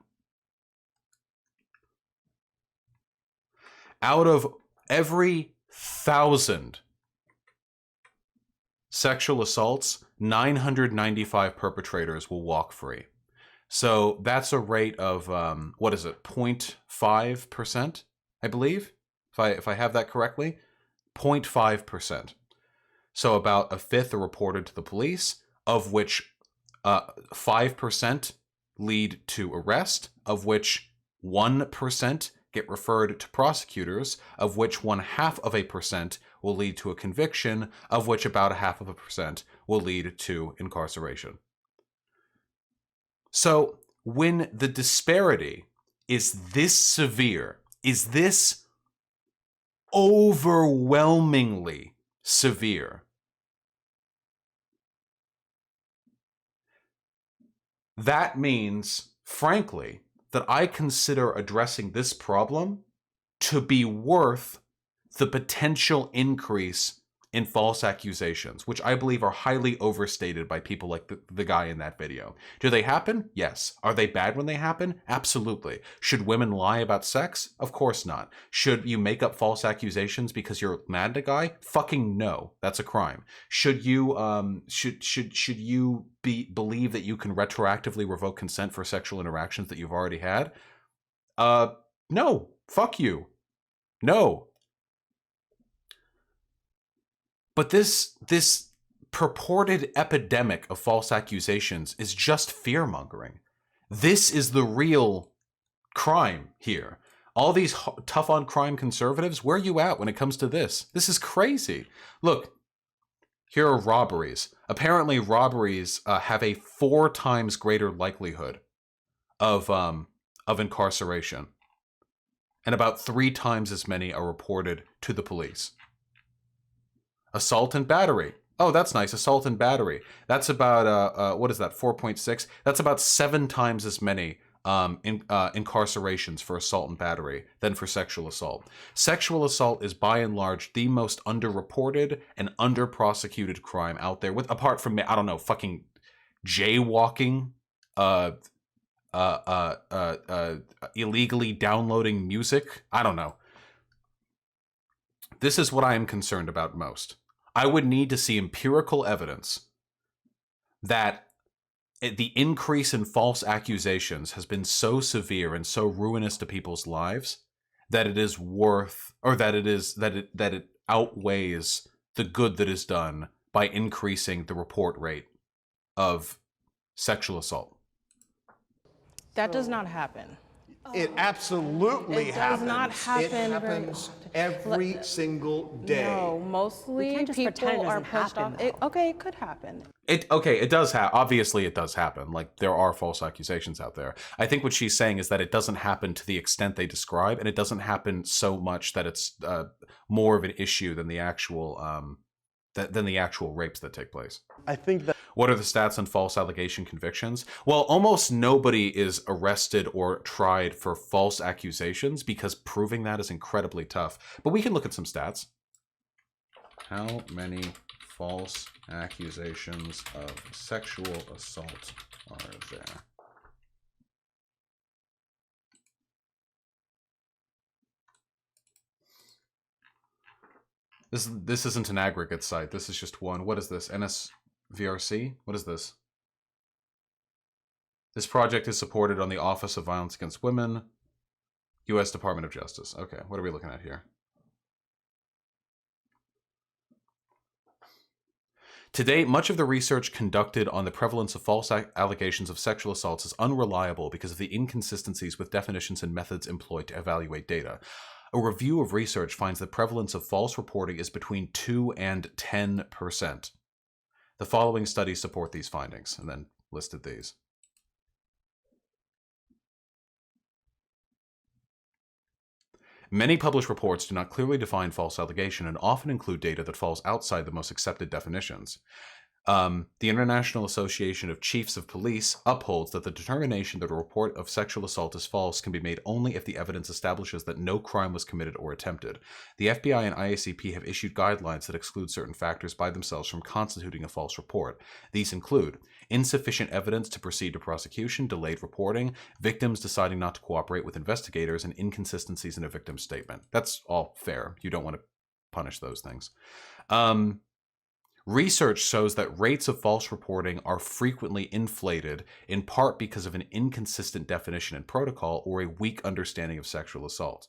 Out of every 1,000 sexual assaults, 995 perpetrators will walk free. So that's a rate of, what is it, 0.5%, I believe, if I have that correctly, 0.5%. So about a fifth are reported to the police, of which 5% lead to arrest, of which 1% get referred to prosecutors, of which 0.5% will lead to a conviction, of which about 0.5% will lead to incarceration. So when the disparity is this severe, is this overwhelmingly severe, that means, frankly, that I consider addressing this problem to be worth the potential increase in false accusations, which I believe are highly overstated by people like the guy in that video. Do they happen? Yes. Are they bad when they happen? Absolutely. Should women lie about sex? Of course not. Should you make up false accusations because you're mad at a guy? Fucking no. That's a crime. Should you should you believe that you can retroactively revoke consent for sexual interactions that you've already had? No. Fuck you. No. But this purported epidemic of false accusations is just fear-mongering. This is the real crime here. All these tough-on-crime conservatives, where are you at when it comes to this? This is crazy. Look, here are robberies. Apparently, robberies have a 4 times greater likelihood of incarceration, and about 3 times as many are reported to the police. Assault and battery. Oh, that's nice. Assault and battery. That's about, what is that, 4.6? That's about 7 times as many incarcerations for assault and battery than for sexual assault. Sexual assault is by and large the most underreported and underprosecuted crime out there, with apart from, I don't know, fucking jaywalking, illegally downloading music. I don't know. This is what I am concerned about most. I would need to see empirical evidence that the increase in false accusations has been so severe and so ruinous to people's lives that it is worth, or that it outweighs the good that is done by increasing the report rate of sexual assault. That does not happen. It absolutely It does happens. not happen It very happens often. every single day. No, mostly can't just pretend people it are doesn't pushed happen, off. Okay, it could happen. It does happen. Obviously, it does happen. Like, there are false accusations out there. I think what she's saying is that it doesn't happen to the extent they describe, and it doesn't happen so much that it's more of an issue than the actual rapes that take place. I think that. What are the stats on false allegation convictions? Well, almost nobody is arrested or tried for false accusations because proving that is incredibly tough. But we can look at some stats. How many false accusations of sexual assault are there? This isn't an aggregate site. This is just one. What is this? NSVRC? What is this? This project is supported on the Office of Violence Against Women, U.S. Department of Justice. Okay, what are we looking at here? To date, much of the research conducted on the prevalence of false allegations of sexual assaults is unreliable because of the inconsistencies with definitions and methods employed to evaluate data. A review of research finds the prevalence of false reporting is between 2 and 10%. The following studies support these findings, and then listed these. Many published reports do not clearly define false allegation and often include data that falls outside the most accepted definitions. The International Association of Chiefs of Police upholds that the determination that a report of sexual assault is false can be made only if the evidence establishes that no crime was committed or attempted. The FBI and IACP have issued guidelines that exclude certain factors by themselves from constituting a false report. These include insufficient evidence to proceed to prosecution, delayed reporting, victims deciding not to cooperate with investigators, and inconsistencies in a victim's statement. That's all fair. You don't want to punish those things. Research shows that rates of false reporting are frequently inflated, in part because of an inconsistent definition and protocol or a weak understanding of sexual assault.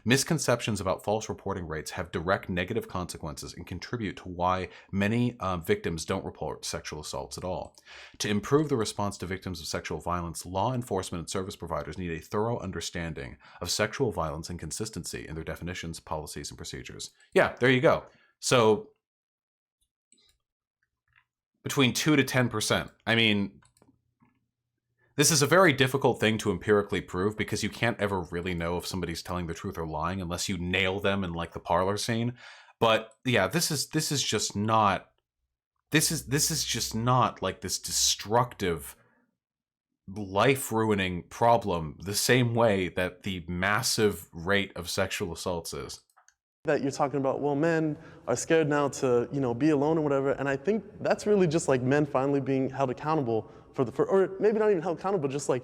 Misconceptions about false reporting rates have direct negative consequences and contribute to why many victims don't report sexual assaults at all. To improve the response to victims of sexual violence, law enforcement and service providers need a thorough understanding of sexual violence and consistency in their definitions, policies, and procedures. Yeah, there you go. So between 2 to 10%. I mean, this is a very difficult thing to empirically prove because you can't ever really know if somebody's telling the truth or lying unless you nail them in like the parlor scene. But yeah, this is just not like this destructive, life-ruining problem the same way that the massive rate of sexual assaults is. That you're talking about, well, men are scared now to, be alone or whatever, and I think that's really just like men finally being held accountable or maybe not even held accountable, just like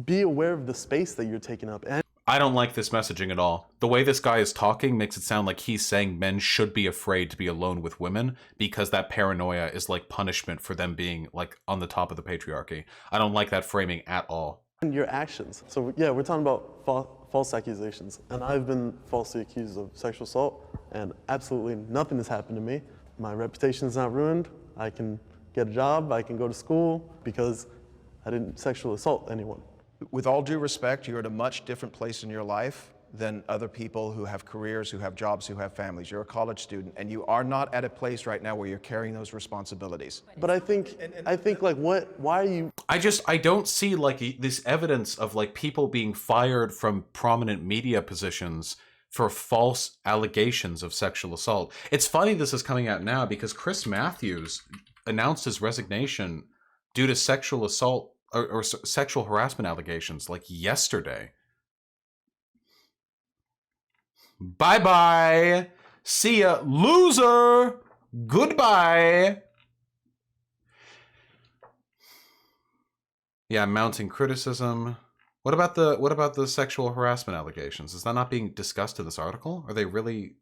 be aware of the space that you're taking up. And I don't like this messaging at all. The way this guy is talking makes it sound like he's saying men should be afraid to be alone with women because that paranoia is like punishment for them being like on the top of the patriarchy. I don't like that framing at all. And your actions. So yeah, we're talking about false accusations, and I've been falsely accused of sexual assault, and absolutely nothing has happened to me. My reputation is not ruined. I can get a job, I can go to school because I didn't sexually assault anyone. With all due respect, you're at a much different place in your life than other people who have careers, who have jobs, who have families. You're a college student, and you are not at a place right now where you're carrying those responsibilities. But I think like why are you? I don't see like this evidence of like people being fired from prominent media positions for false allegations of sexual assault. It's funny this is coming out now because Chris Matthews announced his resignation due to sexual assault or sexual harassment allegations like yesterday. Bye-bye. See ya, loser. Goodbye. Yeah, mounting criticism. What about the sexual harassment allegations? Is that not being discussed in this article? Are they really?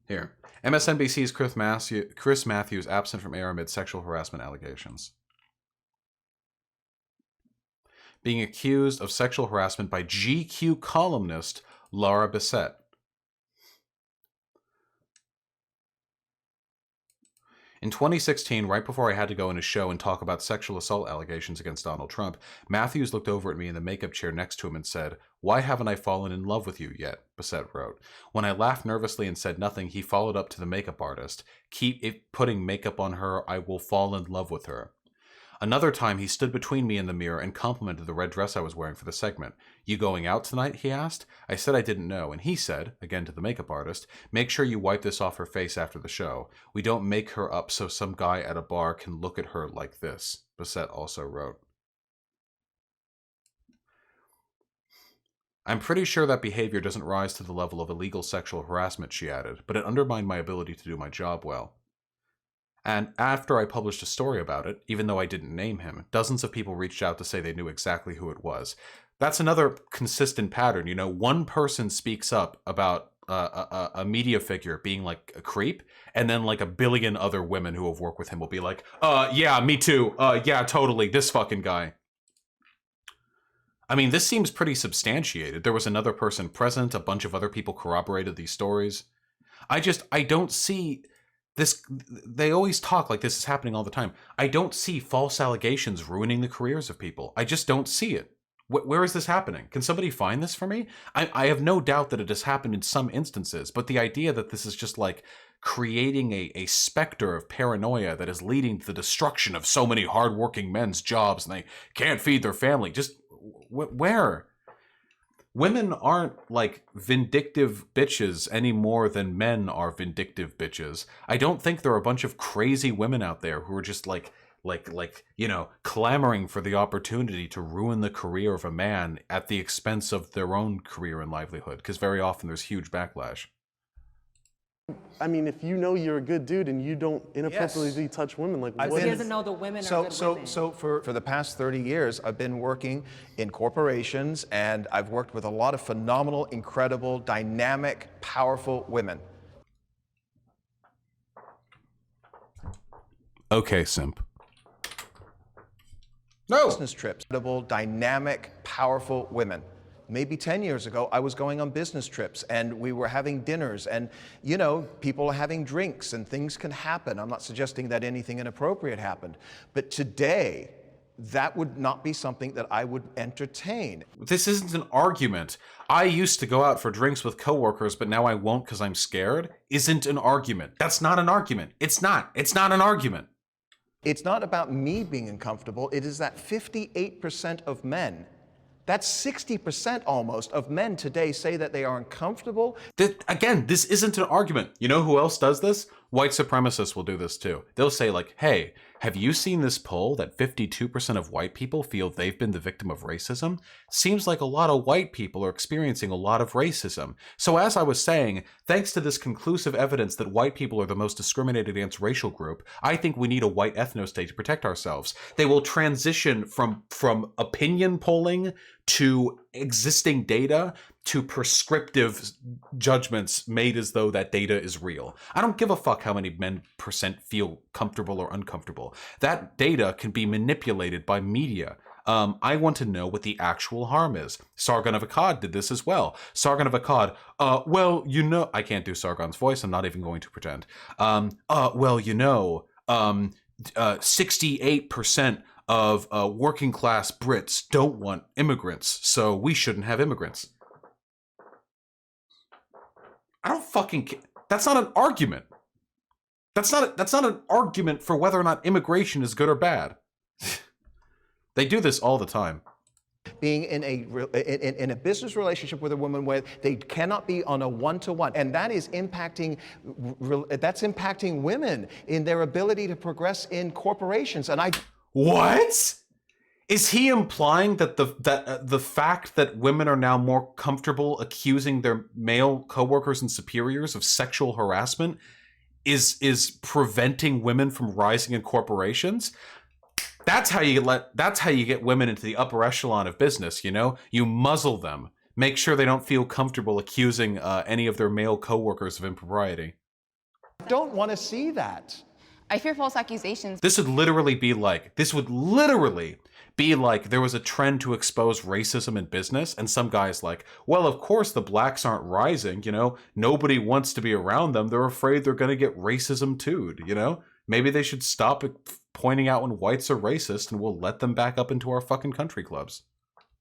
Here. MSNBC's Chris Matthews absent from air amid sexual harassment allegations. Being accused of sexual harassment by GQ columnist Laura Bissett. In 2016, right before I had to go in a show and talk about sexual assault allegations against Donald Trump, Matthews looked over at me in the makeup chair next to him and said, "Why haven't I fallen in love with you yet?" Bissett wrote. When I laughed nervously and said nothing, he followed up to the makeup artist. "Keep putting makeup on her, I will fall in love with her." Another time, he stood between me and the mirror and complimented the red dress I was wearing for the segment. "You going out tonight?" he asked. I said I didn't know, and he said, again to the makeup artist, "Make sure you wipe this off her face after the show. We don't make her up so some guy at a bar can look at her like this," Bissett also wrote. "I'm pretty sure that behavior doesn't rise to the level of illegal sexual harassment," she added, "but it undermined my ability to do my job well." And after I published a story about it, even though I didn't name him, dozens of people reached out to say they knew exactly who it was. That's another consistent pattern. You know, one person speaks up about a media figure being like a creep, and then like a billion other women who have worked with him will be like, yeah, me too. Yeah, totally. This fucking guy. I mean, this seems pretty substantiated. There was another person present. A bunch of other people corroborated these stories. I don't see... This, they always talk like this is happening all the time. I don't see false allegations ruining the careers of people. I just don't see it. Where is this happening? Can somebody find this for me? I have no doubt that it has happened in some instances, but the idea that this is just like creating a specter of paranoia that is leading to the destruction of so many hardworking men's jobs and they can't feed their family. Just where? Women aren't like vindictive bitches any more than men are vindictive bitches. I don't think there are a bunch of crazy women out there who are just like, you know, clamoring for the opportunity to ruin the career of a man at the expense of their own career and livelihood, because very often there's huge backlash. I mean, if you know you're a good dude and you don't inappropriately touch women, like what? He doesn't know the women are good women. So for the past 30 years, I've been working in corporations, and I've worked with a lot of phenomenal, incredible, dynamic, powerful women. Okay, simp. No! Business trips. Incredible, dynamic, powerful women. Maybe 10 years ago, I was going on business trips and we were having dinners and, you know, people are having drinks and things can happen. I'm not suggesting that anything inappropriate happened. But today, that would not be something that I would entertain. This isn't an argument. I used to go out for drinks with coworkers, but now I won't because I'm scared. Isn't an argument. That's not an argument. It's not. It's not an argument. It's not about me being uncomfortable. It is that 58% of men, that's 60% almost of men today say that they are uncomfortable. Again, this isn't an argument. You know who else does this? White supremacists will do this too. They'll say like, hey, have you seen this poll that 52% of white people feel they've been the victim of racism? Seems like a lot of white people are experiencing a lot of racism. So as I was saying, thanks to this conclusive evidence that white people are the most discriminated against racial group, I think we need a white ethno-state to protect ourselves. They will transition from opinion polling to existing data to prescriptive judgments made as though that data is real. I don't give a fuck how many men % feel comfortable or uncomfortable. That data can be manipulated by media. I want to know what the actual harm is. Sargon of Akkad did this as well. Sargon of Akkad, well, you know, I can't do Sargon's voice, I'm not even going to pretend. Well, you know, 68% of working class Brits don't want immigrants, so we shouldn't have immigrants. I don't fucking care. That's not an argument. That's not an argument for whether or not immigration is good or bad. They do this all the time. Being in a business relationship with a woman where they cannot be on a one-to-one, and that is impacting women in their ability to progress in corporations. And What? Is he implying that the fact that women are now more comfortable accusing their male coworkers and superiors of sexual harassment is preventing women from rising in corporations? That's how you get women into the upper echelon of business, you know? You muzzle them. Make sure they don't feel comfortable accusing any of their male coworkers of impropriety. I don't want to see that. I fear false accusations. This would literally be like there was a trend to expose racism in business, and some guy's like, well, of course the blacks aren't rising, you know? Nobody wants to be around them. They're afraid they're going to get racism too'd, you know? Maybe they should stop pointing out when whites are racist and we'll let them back up into our fucking country clubs.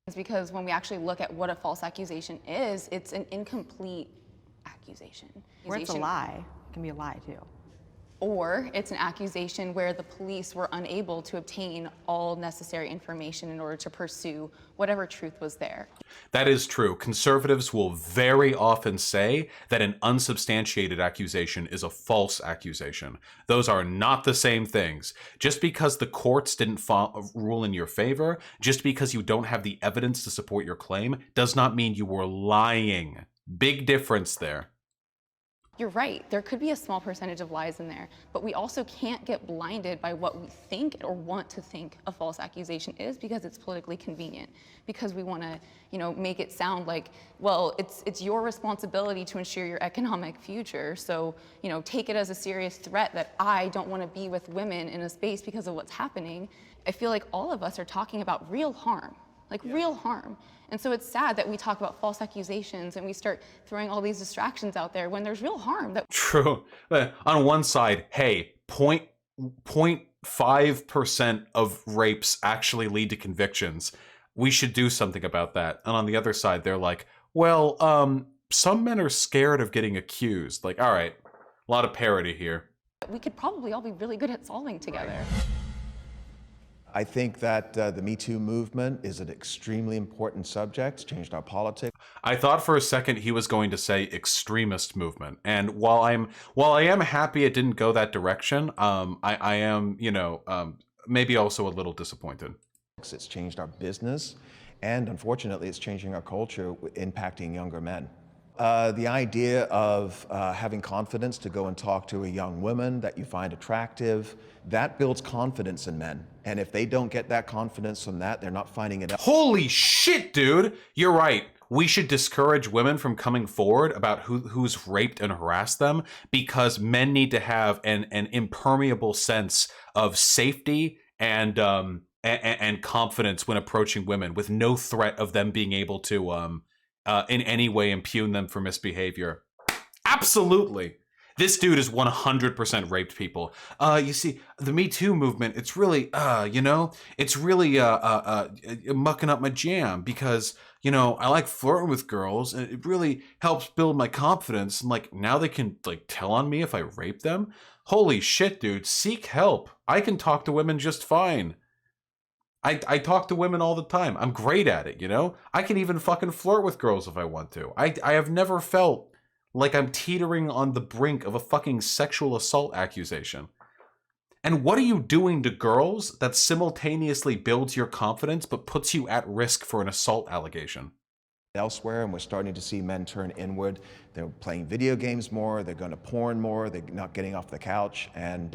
It's because when we actually look at what a false accusation is, it's an incomplete accusation. Or it's a lie. It can be a lie too. Or it's an accusation where the police were unable to obtain all necessary information in order to pursue whatever truth was there. That is true. Conservatives will very often say that an unsubstantiated accusation is a false accusation. Those are not the same things. Just because the courts didn't rule in your favor, just because you don't have the evidence to support your claim, does not mean you were lying. Big difference there. You're right, there could be a small percentage of lies in there, but we also can't get blinded by what we think or want to think a false accusation is because it's politically convenient, because we want to, make it sound like, well, it's your responsibility to ensure your economic future, so, take it as a serious threat that I don't want to be with women in a space because of what's happening. I feel like all of us are talking about real harm, real harm. And so it's sad that we talk about false accusations and we start throwing all these distractions out there when there's real harm. True. On one side, hey, 0.5% of rapes actually lead to convictions. We should do something about that. And on the other side, they're like, well, some men are scared of getting accused. Like, all right, a lot of parity here. We could probably all be really good at solving together. I think that the MeToo movement is an extremely important subject. It's changed our politics. I thought for a second he was going to say extremist movement, and while I am happy it didn't go that direction, I am, maybe also a little disappointed. It's changed our business, and unfortunately, it's changing our culture, impacting younger men. The idea of having confidence to go and talk to a young woman that you find attractive, that builds confidence in men. And if they don't get that confidence from that, they're not finding it. Holy shit, dude! You're right. We should discourage women from coming forward about who's raped and harassed them, because men need to have an impermeable sense of safety and confidence when approaching women, with no threat of them being able to in any way impugn them for misbehavior. Absolutely. This dude is 100% raped people. You see, the Me Too movement, it's really, it's really mucking up my jam because, I like flirting with girls and it really helps build my confidence. And now they can tell on me if I rape them. Holy shit, dude, seek help. I can talk to women just fine. I talk to women all the time. I'm great at it, I can even fucking flirt with girls if I want to. I have never felt like I'm teetering on the brink of a fucking sexual assault accusation. And what are you doing to girls that simultaneously builds your confidence but puts you at risk for an assault allegation? Elsewhere, and we're starting to see men turn inward. They're playing video games more, they're going to porn more, they're not getting off the couch, and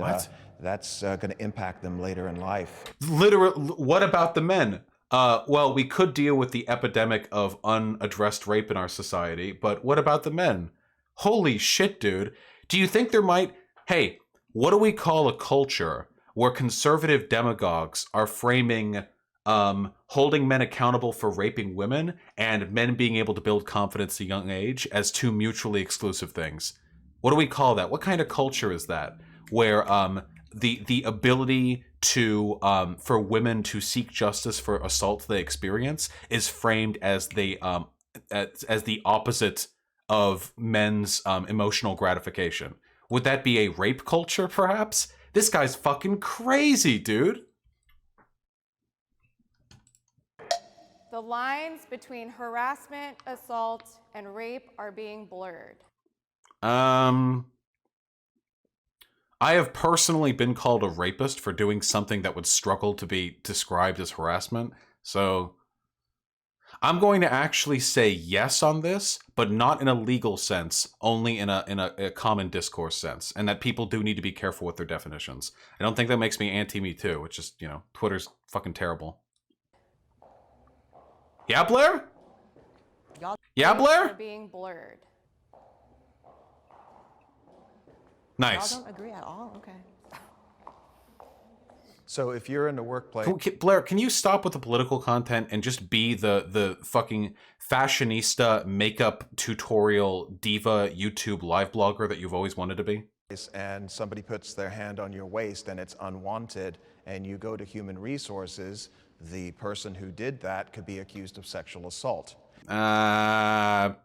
that's going to impact them later in life. Literally, what about the men? Well, we could deal with the epidemic of unaddressed rape in our society, but what about the men? Holy shit, dude. Do you think there might... Hey, what do we call a culture where conservative demagogues are framing holding men accountable for raping women and men being able to build confidence at a young age as two mutually exclusive things? What do we call that? What kind of culture is that? Where the ability to for women to seek justice for assaults they experience is framed as the opposite of men's emotional gratification. Would that be a rape culture, perhaps? This guy's fucking crazy, dude. The lines between harassment, assault, and rape are being blurred. I have personally been called a rapist for doing something that would struggle to be described as harassment, so I'm going to actually say yes on this, but not in a legal sense, only in a common discourse sense, and that people do need to be careful with their definitions. I don't think that makes me anti-Me Too, which is, Twitter's fucking terrible. Yeah, Blaire? Yeah, Blaire? Are being blurred. Nice. Y'all don't agree at all? Okay. So if you're in the workplace, Blaire, can you stop with the political content and just be the fucking fashionista makeup tutorial diva YouTube live blogger that you've always wanted to be? and somebody puts their hand on your waist and it's unwanted, and you go to human resources, the person who did that could be accused of sexual assault. No.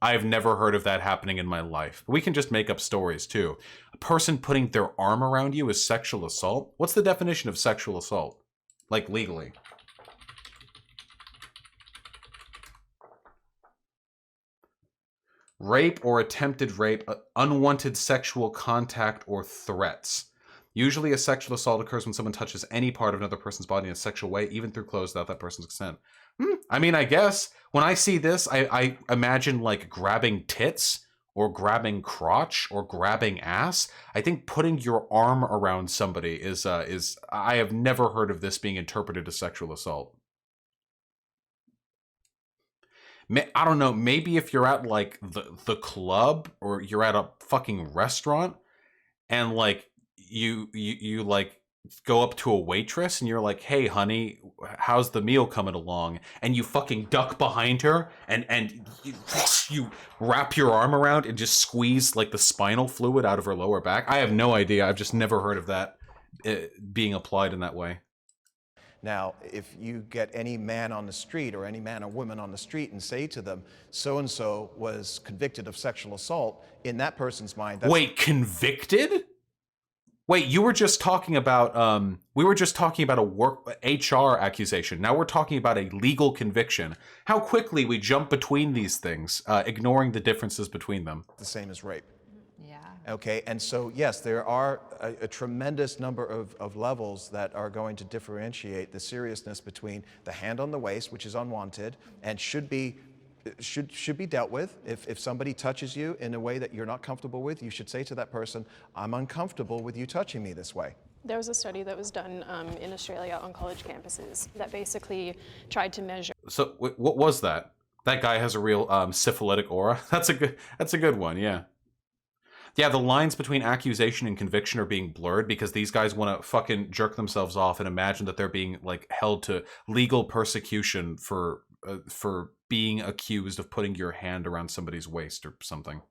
I've never heard of that happening in my life. We can just make up stories too. A person putting their arm around you is sexual assault? What's the definition of sexual assault? Like legally. Rape or attempted rape, unwanted sexual contact or threats. Usually a sexual assault occurs when someone touches any part of another person's body in a sexual way, even through clothes without that person's consent. I mean, I guess when I see this, I imagine like grabbing tits or grabbing crotch or grabbing ass. I think putting your arm around somebody is I have never heard of this being interpreted as sexual assault. I don't know, maybe if you're at like the club or you're at a fucking restaurant and like you like go up to a waitress and you're like, hey honey, how's the meal coming along? And you fucking duck behind her and you wrap your arm around and just squeeze like the spinal fluid out of her lower back. I have no idea. I've just never heard of that being applied in that way. Now, if you get any man on the street or any man or woman on the street and say to them, so-and-so was convicted of sexual assault, in that person's mind... That's... Wait, convicted? Wait, you were just talking about, we were just talking about a HR accusation. Now we're talking about a legal conviction. How quickly we jump between these things, ignoring the differences between them. The same as rape. Yeah. Okay, and so yes, there are a tremendous number of levels that are going to differentiate the seriousness between the hand on the waist, which is unwanted, and should be dealt with. If somebody touches you in a way that you're not comfortable with, you should say to that person, I'm uncomfortable with you touching me this way. There was a study that was done in Australia on college campuses that basically tried to measure. So what was that? That guy has a real syphilitic aura. That's a good one, yeah. Yeah, the lines between accusation and conviction are being blurred because these guys want to fucking jerk themselves off and imagine that they're being like held to legal persecution for being accused of putting your hand around somebody's waist or something.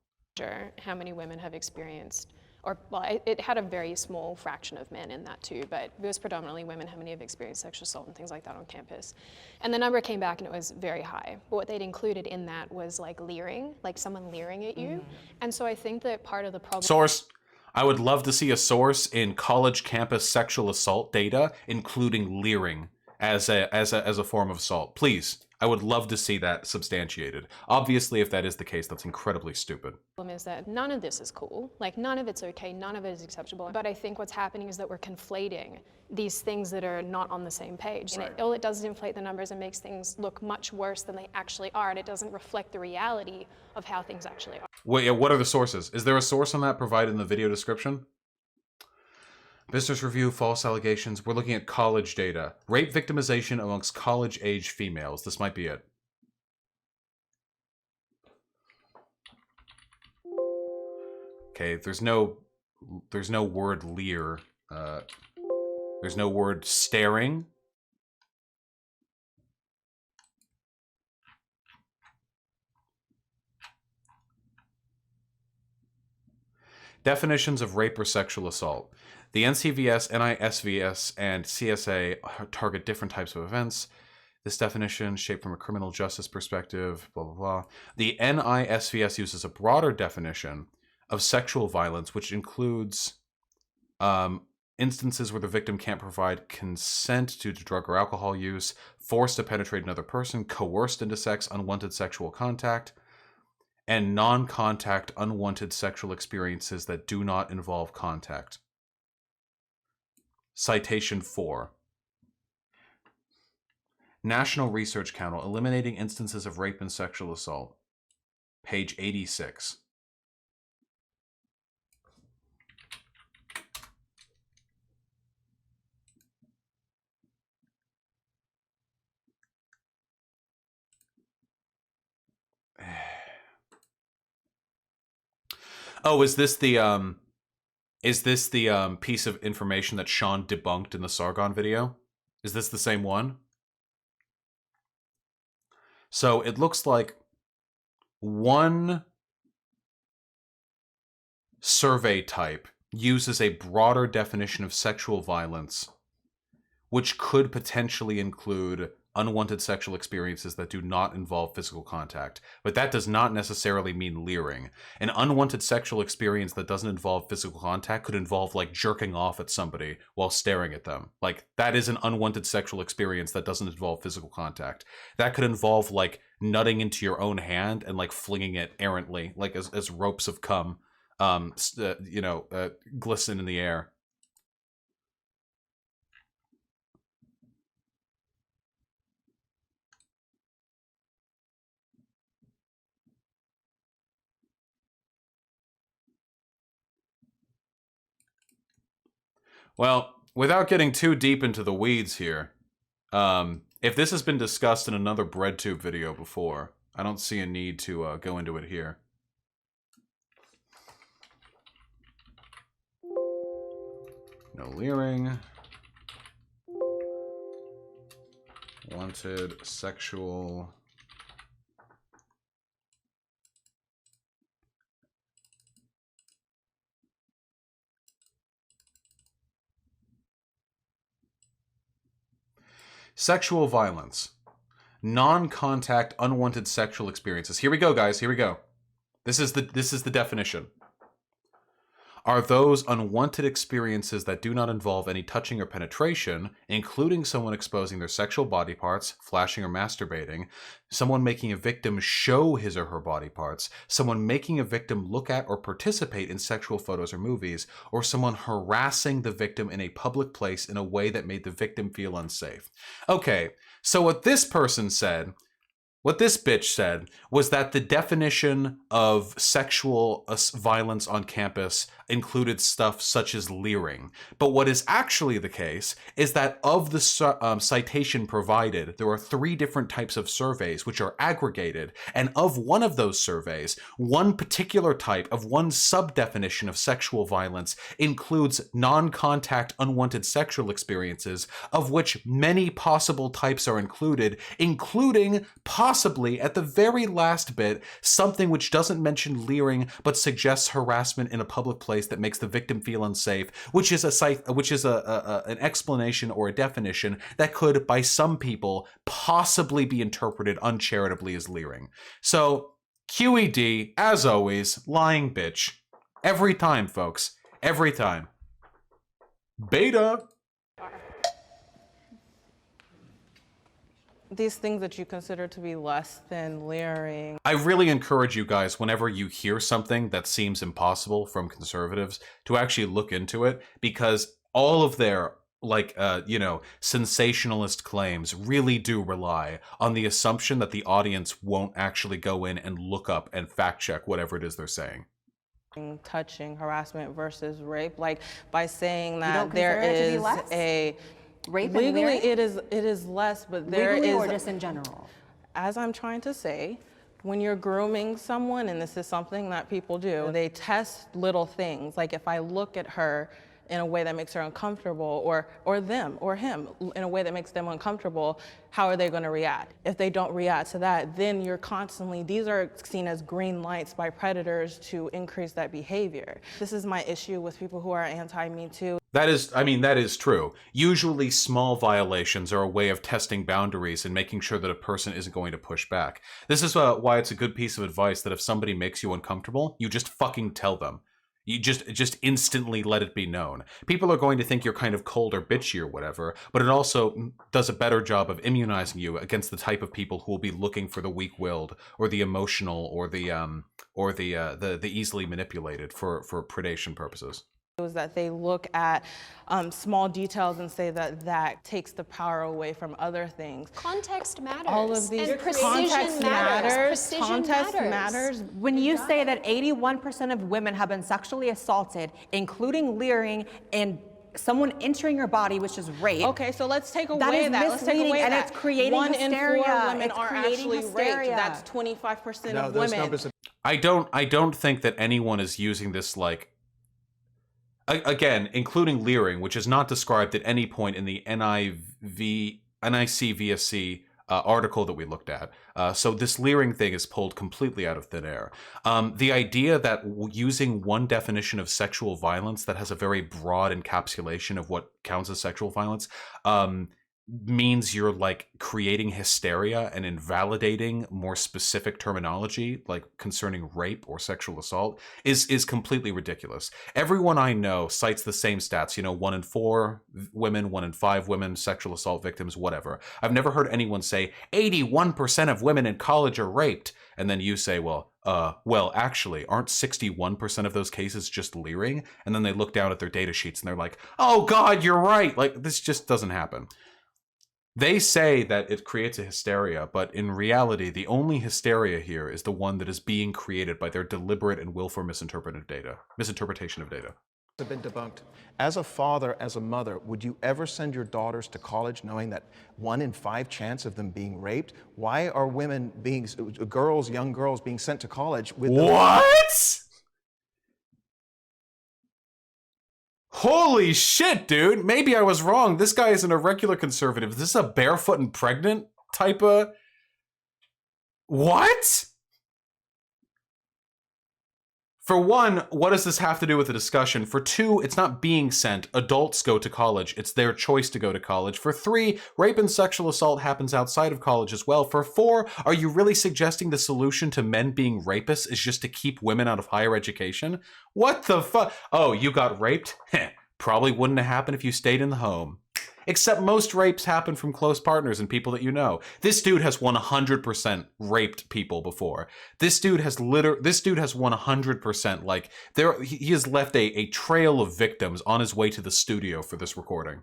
How many women have experienced, or well, it had a very small fraction of men in that too, but it was predominantly women, how many have experienced sexual assault and things like that on campus. And the number came back and it was very high. But what they'd included in that was like leering, like someone leering at you. And so I think that part of the problem... Source. I would love to see a source in college campus sexual assault data, including leering as a form of assault. Please. I would love to see that substantiated. Obviously, if that is the case, that's incredibly stupid. The problem is that none of this is cool. Like, none of it's okay, none of it is acceptable. But I think what's happening is that we're conflating these things that are not on the same page. Right. And all it does is inflate the numbers and makes things look much worse than they actually are, and it doesn't reflect the reality of how things actually are. Wait, what are the sources? Is there a source on that provided in the video description? Business review, false allegations. We're looking at college data. Rape victimization amongst college-age females. This might be it. Okay, there's no word leer. There's no word staring. Definitions of rape or sexual assault. The NCVS, NISVS, and CSA target different types of events. This definition, shaped from a criminal justice perspective, blah, blah, blah. The NISVS uses a broader definition of sexual violence, which includes instances where the victim can't provide consent due to drug or alcohol use, forced to penetrate another person, coerced into sex, unwanted sexual contact, and non-contact unwanted sexual experiences that do not involve contact. Citation 4. National Research Council, Eliminating Instances of Rape and Sexual Assault. Page 86. Oh, is this the Is this the piece of information that Sean debunked in the Sargon video? Is this the same one? So it looks like one survey type uses a broader definition of sexual violence, which could potentially include unwanted sexual experiences that do not involve physical contact. But that does not necessarily mean leering. An unwanted sexual experience that doesn't involve physical contact could involve like jerking off at somebody while staring at them. Like that is an unwanted sexual experience that doesn't involve physical contact. That could involve like nutting into your own hand and like flinging it errantly, like as ropes of cum, glisten in the air. Well, without getting too deep into the weeds here, if this has been discussed in another BreadTube video before, I don't see a need to go into it here. No leering. Wanted sexual... Sexual violence. Non-contact, unwanted sexual experiences. Here we go, guys. Here we go. This is the definition. Are those unwanted experiences that do not involve any touching or penetration, including someone exposing their sexual body parts, flashing or masturbating, someone making a victim show his or her body parts, someone making a victim look at or participate in sexual photos or movies, or someone harassing the victim in a public place in a way that made the victim feel unsafe. Okay, so what this person said, what this bitch said, was that the definition of sexual violence on campus included stuff such as leering. But what is actually the case is that of the citation provided, there are 3 different types of surveys which are aggregated. And of one of those surveys, one particular type of one sub-definition of sexual violence includes non-contact unwanted sexual experiences, of which many possible types are included, including possibly, at the very last bit, something which doesn't mention leering but suggests harassment in a public place that makes the victim feel unsafe, which is an explanation or a definition that could, by some people, possibly be interpreted uncharitably as leering. So, QED, as always, lying bitch. Every time, folks. Every time. Beta. These things that you consider to be less than leering. I really encourage you guys, whenever you hear something that seems impossible from conservatives, to actually look into it, because all of their sensationalist claims really do rely on the assumption that the audience won't actually go in and look up and fact check whatever it is they're saying. Touching, harassment versus rape, like by saying that there is a rape legally it is less, but there legally is, or just in general? As I'm trying to say, when you're grooming someone, and this is something that people do, they test little things. Like if I look at her in a way that makes her uncomfortable, or them or him in a way that makes them uncomfortable, how are they going to react? If they don't react to that, then you're constantly, these are seen as green lights by predators to increase that behavior. This is my issue with people who are anti-MeToo. That is true. Usually small violations are a way of testing boundaries and making sure that a person isn't going to push back. This is why it's a good piece of advice that if somebody makes you uncomfortable, you just fucking tell them. You just instantly let it be known. People are going to think you're kind of cold or bitchy or whatever, but it also does a better job of immunizing you against the type of people who will be looking for the weak-willed or the emotional or the easily manipulated for predation purposes. Is that they look at small details and say that takes the power away from other things. Context matters. All of these and context matters. Context matters. When you say that 81% of women have been sexually assaulted, including leering and someone entering your body, which is rape. Okay, so let's take away that. Let's take away and that. It's creating 1 hysteria. in 4 women it's are actually raped. That's 25% of women. I don't think that anyone is using this like Again, including leering, which is not described at any point in the NICVSC article that we looked at. So this leering thing is pulled completely out of thin air. The idea that using one definition of sexual violence that has a very broad encapsulation of what counts as sexual violence means you're like creating hysteria and invalidating more specific terminology like concerning rape or sexual assault is completely ridiculous. Everyone I know cites the same stats, 1 in 4 women, 1 in 5 women, sexual assault victims, whatever. I've never heard anyone say 81% of women in college are raped. And then you say, well, actually, aren't 61% of those cases just leering? And then they look down at their data sheets and they're like, oh God, you're right. Like, this just doesn't happen. They say that it creates a hysteria, but in reality, the only hysteria here is the one that is being created by their deliberate and willful misinterpretation of data. Have been debunked. As a father, as a mother, would you ever send your daughters to college knowing that 1 in 5 chance of them being raped? Why are young girls being sent to college with what? Holy shit, dude. Maybe I was wrong. This guy isn't a regular conservative. Is this a barefoot and pregnant type of... What? For one, what does this have to do with the discussion? For two, it's not being sent. Adults go to college. It's their choice to go to college. For three, rape and sexual assault happens outside of college as well. For four, are you really suggesting the solution to men being rapists is just to keep women out of higher education? What the fuck? Oh, you got raped? Heh, probably wouldn't have happened if you stayed in the home. Except most rapes happen from close partners and people that you know. This dude has 100% raped people before. This dude has 100%, like, he has left a trail of victims on his way to the studio for this recording.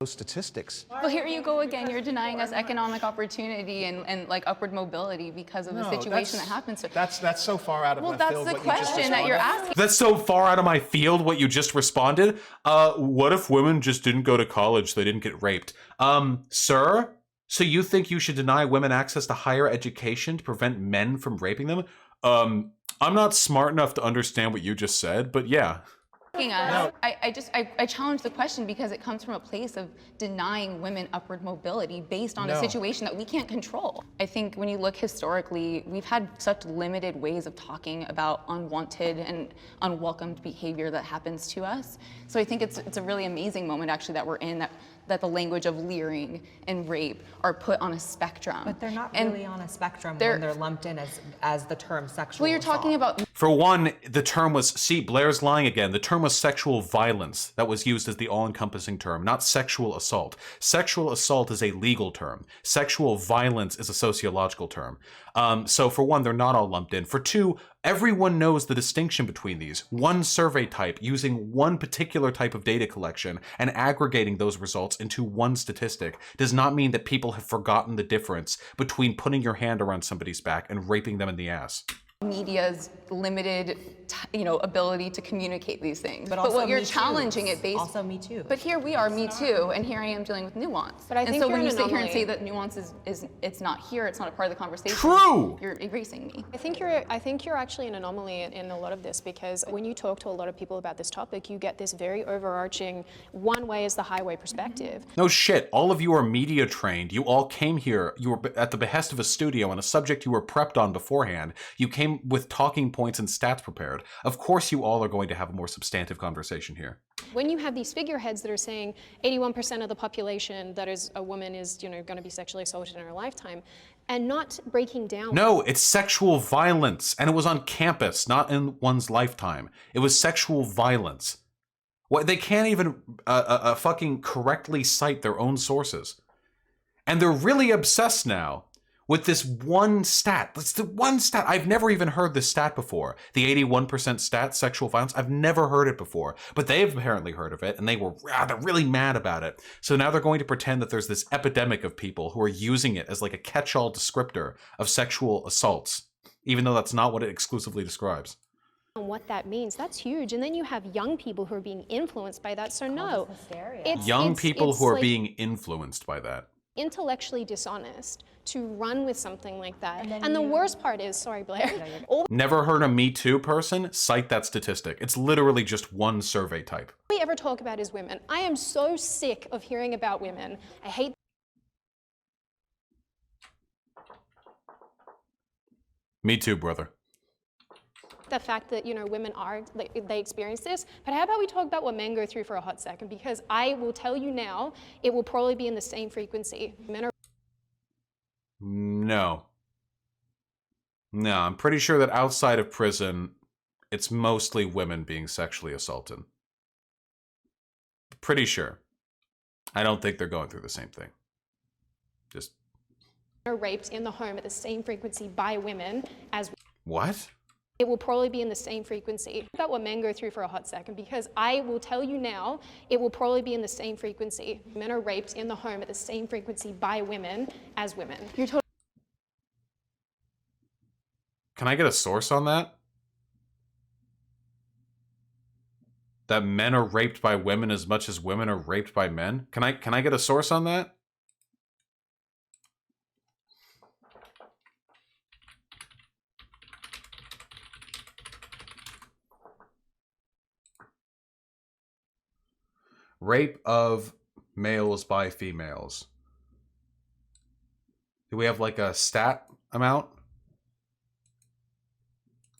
Those statistics. Well, here you go again. You're denying us economic opportunity and like upward mobility because of the situation that happens. That's so far out of my field. Well, that's the question that you're asking. That's so far out of my field, what you just responded. What if women just didn't go to college? They didn't get raped. Sir? So you think you should deny women access to higher education to prevent men from raping them? I'm not smart enough to understand what you just said, but yeah. Us. I challenge the question because it comes from a place of denying women upward mobility based on a situation that we can't control. I think when you look historically, we've had such limited ways of talking about unwanted and unwelcomed behavior that happens to us. So I think it's a really amazing moment actually that we're in, that the language of leering and rape are put on a spectrum. But they're not really on a spectrum when they're lumped in as the term sexual Well, you're assault. talking about... For one, the term was, see, Blaire's lying again. The term was sexual violence. That was used as the all-encompassing term, not sexual assault. Sexual assault is a legal term. Sexual violence is a sociological term. So for one, they're not all lumped in. For two, everyone knows the distinction between these. One survey type using one particular type of data collection and aggregating those results into one statistic does not mean that people have forgotten the difference between putting your hand around somebody's back and raping them in the ass. Media's limited, ability to communicate these things. But what you're challenging it based... Also Me Too. But here we are, Me Too, and here I am dealing with nuance. But I think and so you're when you an sit here and anomaly. say that nuance it's not here, it's not a part of the conversation. True! You're erasing me. I think you're actually an anomaly in a lot of this, because when you talk to a lot of people about this topic, you get this very overarching, one way is the highway perspective. No shit, all of you are media trained. You all came here, you were at the behest of a studio on a subject you were prepped on beforehand. You came with talking points and stats prepared. Of course you all are going to have a more substantive conversation here. When you have these figureheads that are saying 81% of the population that is a woman is going to be sexually assaulted in her lifetime, and not breaking down... No, it's sexual violence, and it was on campus, not in one's lifetime. It was sexual violence. What, they can't even fucking correctly cite their own sources. And they're really obsessed now with this one stat. That's the one stat. I've never even heard this stat before. The 81% stat, sexual violence. I've never heard it before. But they've apparently heard of it, and they're really mad about it. So now they're going to pretend that there's this epidemic of people who are using it as like a catch-all descriptor of sexual assaults, even though that's not what it exclusively describes. And what that means, that's huge. And then you have young people who are being influenced by that. So no, Young people who are being influenced by that. intellectually dishonest to run with something like that. And the worst part is, sorry, Blaire, Never heard a Me Too person cite that statistic. It's literally just one survey type. all we ever talk about is women. I am so sick of hearing about women. I hate Me too, brother. the fact that, women they experience this, but how about we talk about what men go through for a hot second? Because I will tell you now, it will probably be in the same frequency. Men are No. No, I'm pretty sure that outside of prison, it's mostly women being sexually assaulted. Pretty sure. I don't think they're going through the same thing. Just... raped in the home at the same frequency by women as... What? It will probably be in the same frequency. About what men go through for a hot second, because I will tell you now, it will probably be in the same frequency. Men are raped in the home at the same frequency by women as women. You're totally... Can I get a source on that? That men are raped by women as much as women are raped by men? Can I get a source on that? Rape of males by females. Do we have like a stat amount?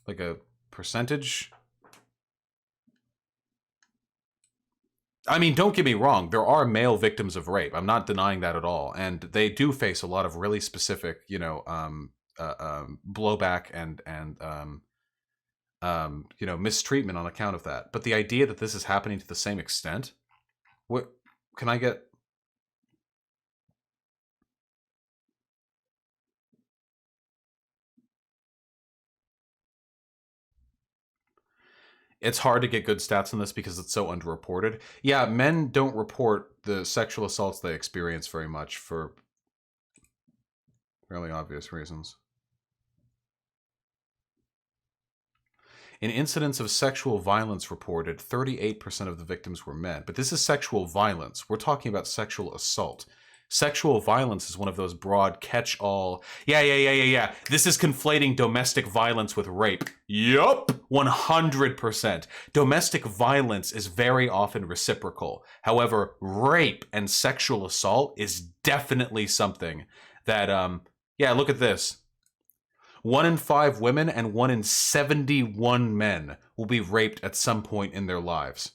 Like a percentage? I mean, don't get me wrong. There are male victims of rape. I'm not denying that at all. And they do face a lot of really specific, blowback and mistreatment on account of that. But the idea that this is happening to the same extent... What can I get? It's hard to get good stats on this because it's so underreported. Yeah, men don't report the sexual assaults they experience very much for fairly obvious reasons. In incidents of sexual violence reported, 38% of the victims were men. But this is sexual violence. We're talking about sexual assault. Sexual violence is one of those broad catch-all... Yeah. This is conflating domestic violence with rape. Yup! 100%. Domestic violence is very often reciprocal. However, rape and sexual assault is definitely something that... Yeah, look at this. 1 in 5 women and 1 in 71 men will be raped at some point in their lives.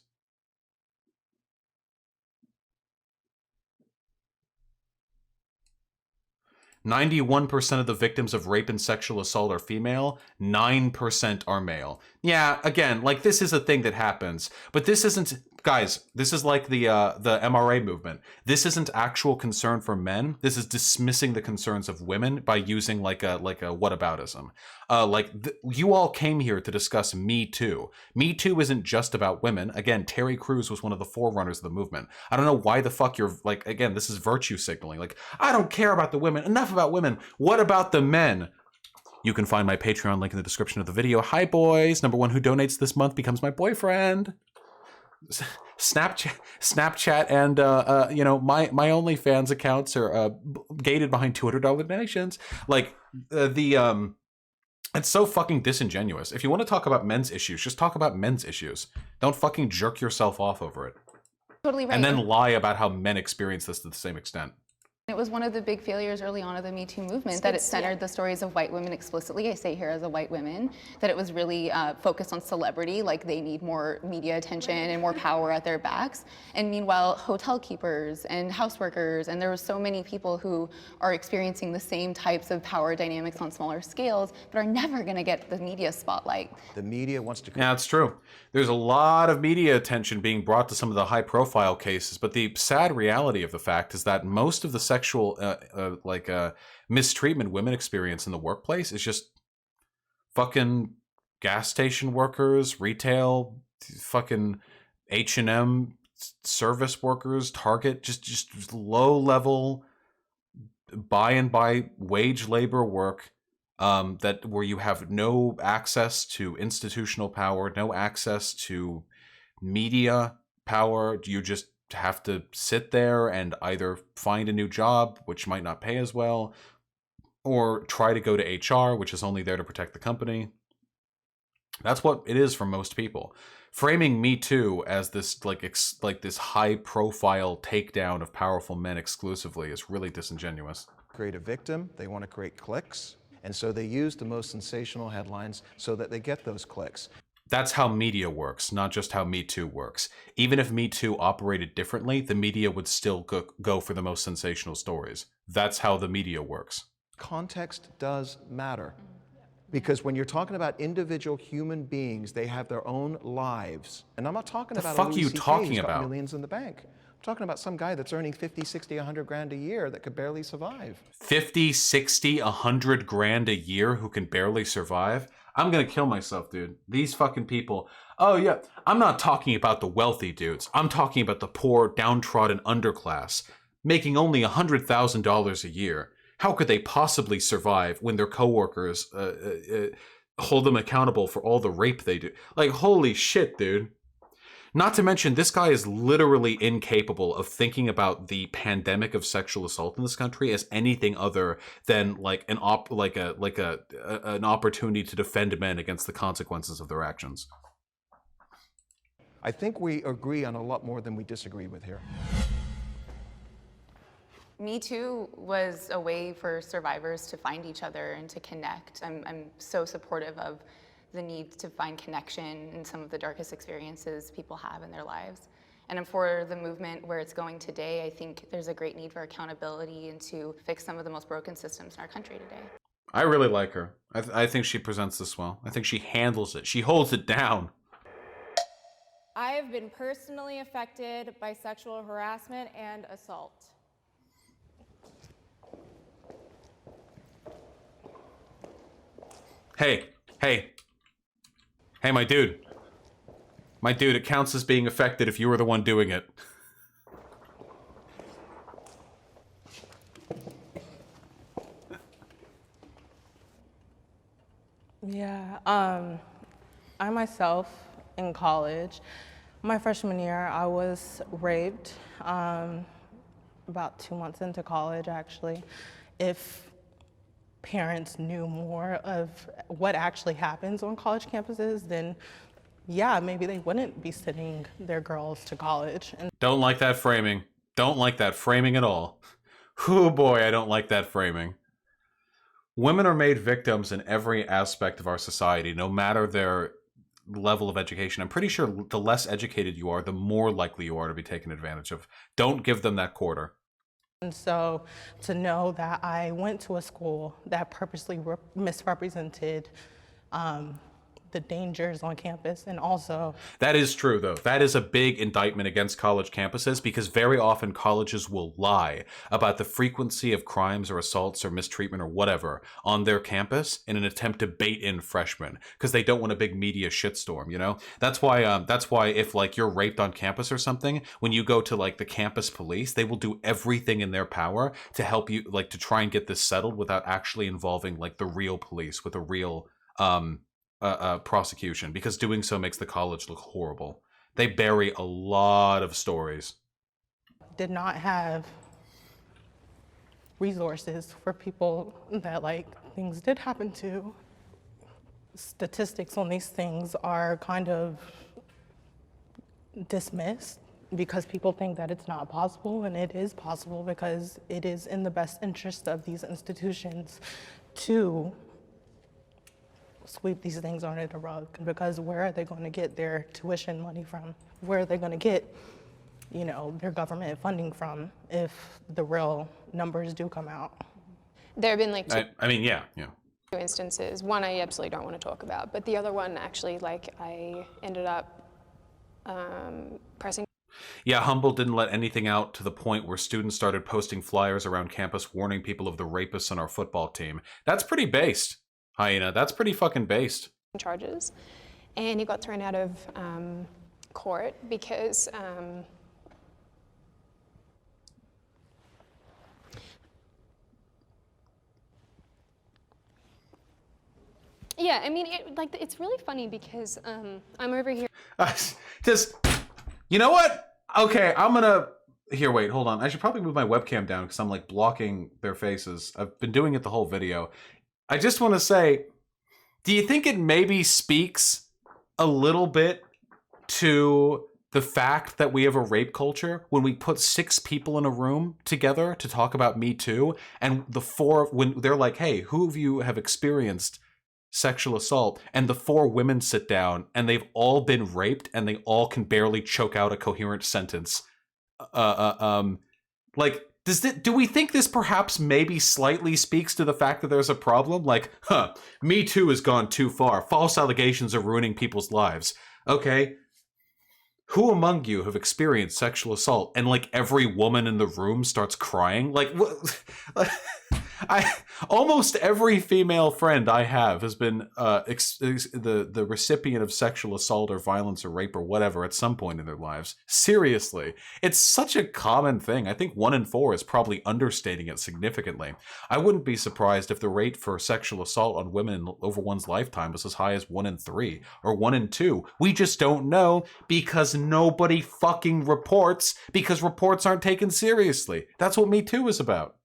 "91% of the victims of rape and sexual assault are female, 9% are male." Yeah, again, like this is a thing that happens, but this isn't... Guys, this is like the MRA movement. This isn't actual concern for men. This is dismissing the concerns of women by using like a whataboutism. You all came here to discuss Me Too. Me Too isn't just about women. Again, Terry Crews was one of the forerunners of the movement. I don't know why the fuck you're like, again, this is virtue signaling. Like, I don't care about the women. Enough about women. What about the men? You can find my Patreon link in the description of the video. Hi, boys. Number one who donates this month becomes my boyfriend. Snapchat and my OnlyFans accounts are gated behind $200 donations. Like it's so fucking disingenuous. If you want to talk about men's issues, just talk about men's issues. Don't fucking jerk yourself off over it. Totally right. And then lie about how men experience this to the same extent. It was one of the big failures early on of the Me Too movement, that it centered the stories of white women explicitly. I say here as a white woman, that it was really focused on celebrity, like they need more media attention and more power at their backs. And meanwhile, hotel keepers and houseworkers, and there were so many people who are experiencing the same types of power dynamics on smaller scales, but are never gonna get the media spotlight. The media wants to... Yeah, it's true. There's a lot of media attention being brought to some of the high-profile cases, but the sad reality of the fact is that most of the sexual mistreatment women experience in the workplace is just fucking gas station workers, retail, fucking H&M service workers, Target, just low-level buy wage labor work where you have no access to institutional power, no access to media power. You just have to sit there and either find a new job, which might not pay as well, or try to go to HR, which is only there to protect the company. That's what it is for most people. Framing Me Too as this like this high-profile takedown of powerful men exclusively is really disingenuous. Create a victim, they want to create clicks, and so they use the most sensational headlines so that they get those clicks. That's how media works, not just how Me Too works. Even if Me Too operated differently, the media would still go for the most sensational stories. That's how the media works. Context does matter. Because when you're talking about individual human beings, they have their own lives. And I'm not talking about the fuck are you talking got about? Millions in the bank. I'm talking about some guy that's earning 50, 60, 100 grand a year that could barely survive. 50, 60, 100 grand a year who can barely survive? I'm gonna kill myself, dude. These fucking people. Oh yeah, I'm not talking about the wealthy dudes. I'm talking about the poor, downtrodden underclass, making only $100,000 a year. How could they possibly survive when their coworkers hold them accountable for all the rape they do? Like, holy shit, dude. Not to mention, this guy is literally incapable of thinking about the pandemic of sexual assault in this country as anything other than like an opportunity to defend men against the consequences of their actions. I think we agree on a lot more than we disagree with here. Me Too was a way for survivors to find each other and to connect. I'm so supportive of the need to find connection in some of the darkest experiences people have in their lives. And I'm for the movement where it's going today. I think there's a great need for accountability and to fix some of the most broken systems in our country today. I really like her. I think she presents this well. I think she handles it. She holds it down. I have been personally affected by sexual harassment and assault. Hey, my dude. My dude, it counts as being affected if you were the one doing it. Yeah, I myself in college, my freshman year, I was raped about 2 months into college, actually. If parents knew more of what actually happens on college campuses, then yeah, maybe they wouldn't be sending their girls to college. And Don't like that framing. Don't like that framing at all. Oh boy, I don't like that framing. Women are made victims in every aspect of our society, no matter their level of education. I'm pretty sure the less educated you are, the more likely you are to be taken advantage of. Don't give them that quarter. And so to know that I went to a school that purposely misrepresented the dangers on campus, and also... That is true, though. That is a big indictment against college campuses, because very often colleges will lie about the frequency of crimes or assaults or mistreatment or whatever on their campus in an attempt to bait in freshmen, because they don't want a big media shitstorm, you know? That's why if, like, you're raped on campus or something, when you go to, like, the campus police, they will do everything in their power to help you, like, to try and get this settled without actually involving, like, the real police with a real... prosecution, because doing so makes the college look horrible. They bury a lot of stories. Did not have resources for people that like things did happen to. Statistics on these things are kind of dismissed because people think that it's not possible, and it is possible because it is in the best interest of these institutions to sweep these things under the rug, because where are they going to get their tuition money from? Where are they going to get, you know, their government funding from if the real numbers do come out? There have been like two instances. One I absolutely don't want to talk about, but the other one actually, like, I ended up pressing. Yeah, Humboldt didn't let anything out to the point where students started posting flyers around campus warning people of the rapists on our football team. That's pretty based. Hyena, that's pretty fucking based. Charges, and he got thrown out of court because yeah, I mean, it's really funny because I'm over here. Just, you know what? Okay, I'm gonna... Here, wait, hold on. I should probably move my webcam down because I'm like blocking their faces. I've been doing it the whole video. I just want to say, do you think it maybe speaks a little bit to the fact that we have a rape culture when we put 6 people in a room together to talk about Me Too, and the 4, when they're like, hey, who of you have experienced sexual assault, and the 4 women sit down and they've all been raped and they all can barely choke out a coherent sentence. Like, do we think this perhaps maybe slightly speaks to the fact that there's a problem? Like, Me Too has gone too far. False allegations are ruining people's lives. Okay, who among you have experienced sexual assault? And like every woman in the room starts crying. Like, almost every female friend I have has been the recipient of sexual assault or violence or rape or whatever at some point in their lives. Seriously, it's such a common thing. I think 1 in 4 is probably understating it significantly. I wouldn't be surprised if the rate for sexual assault on women over one's lifetime was as high as 1 in 3 or 1 in 2. We just don't know because nobody fucking reports, because reports aren't taken seriously. That's what Me Too is about.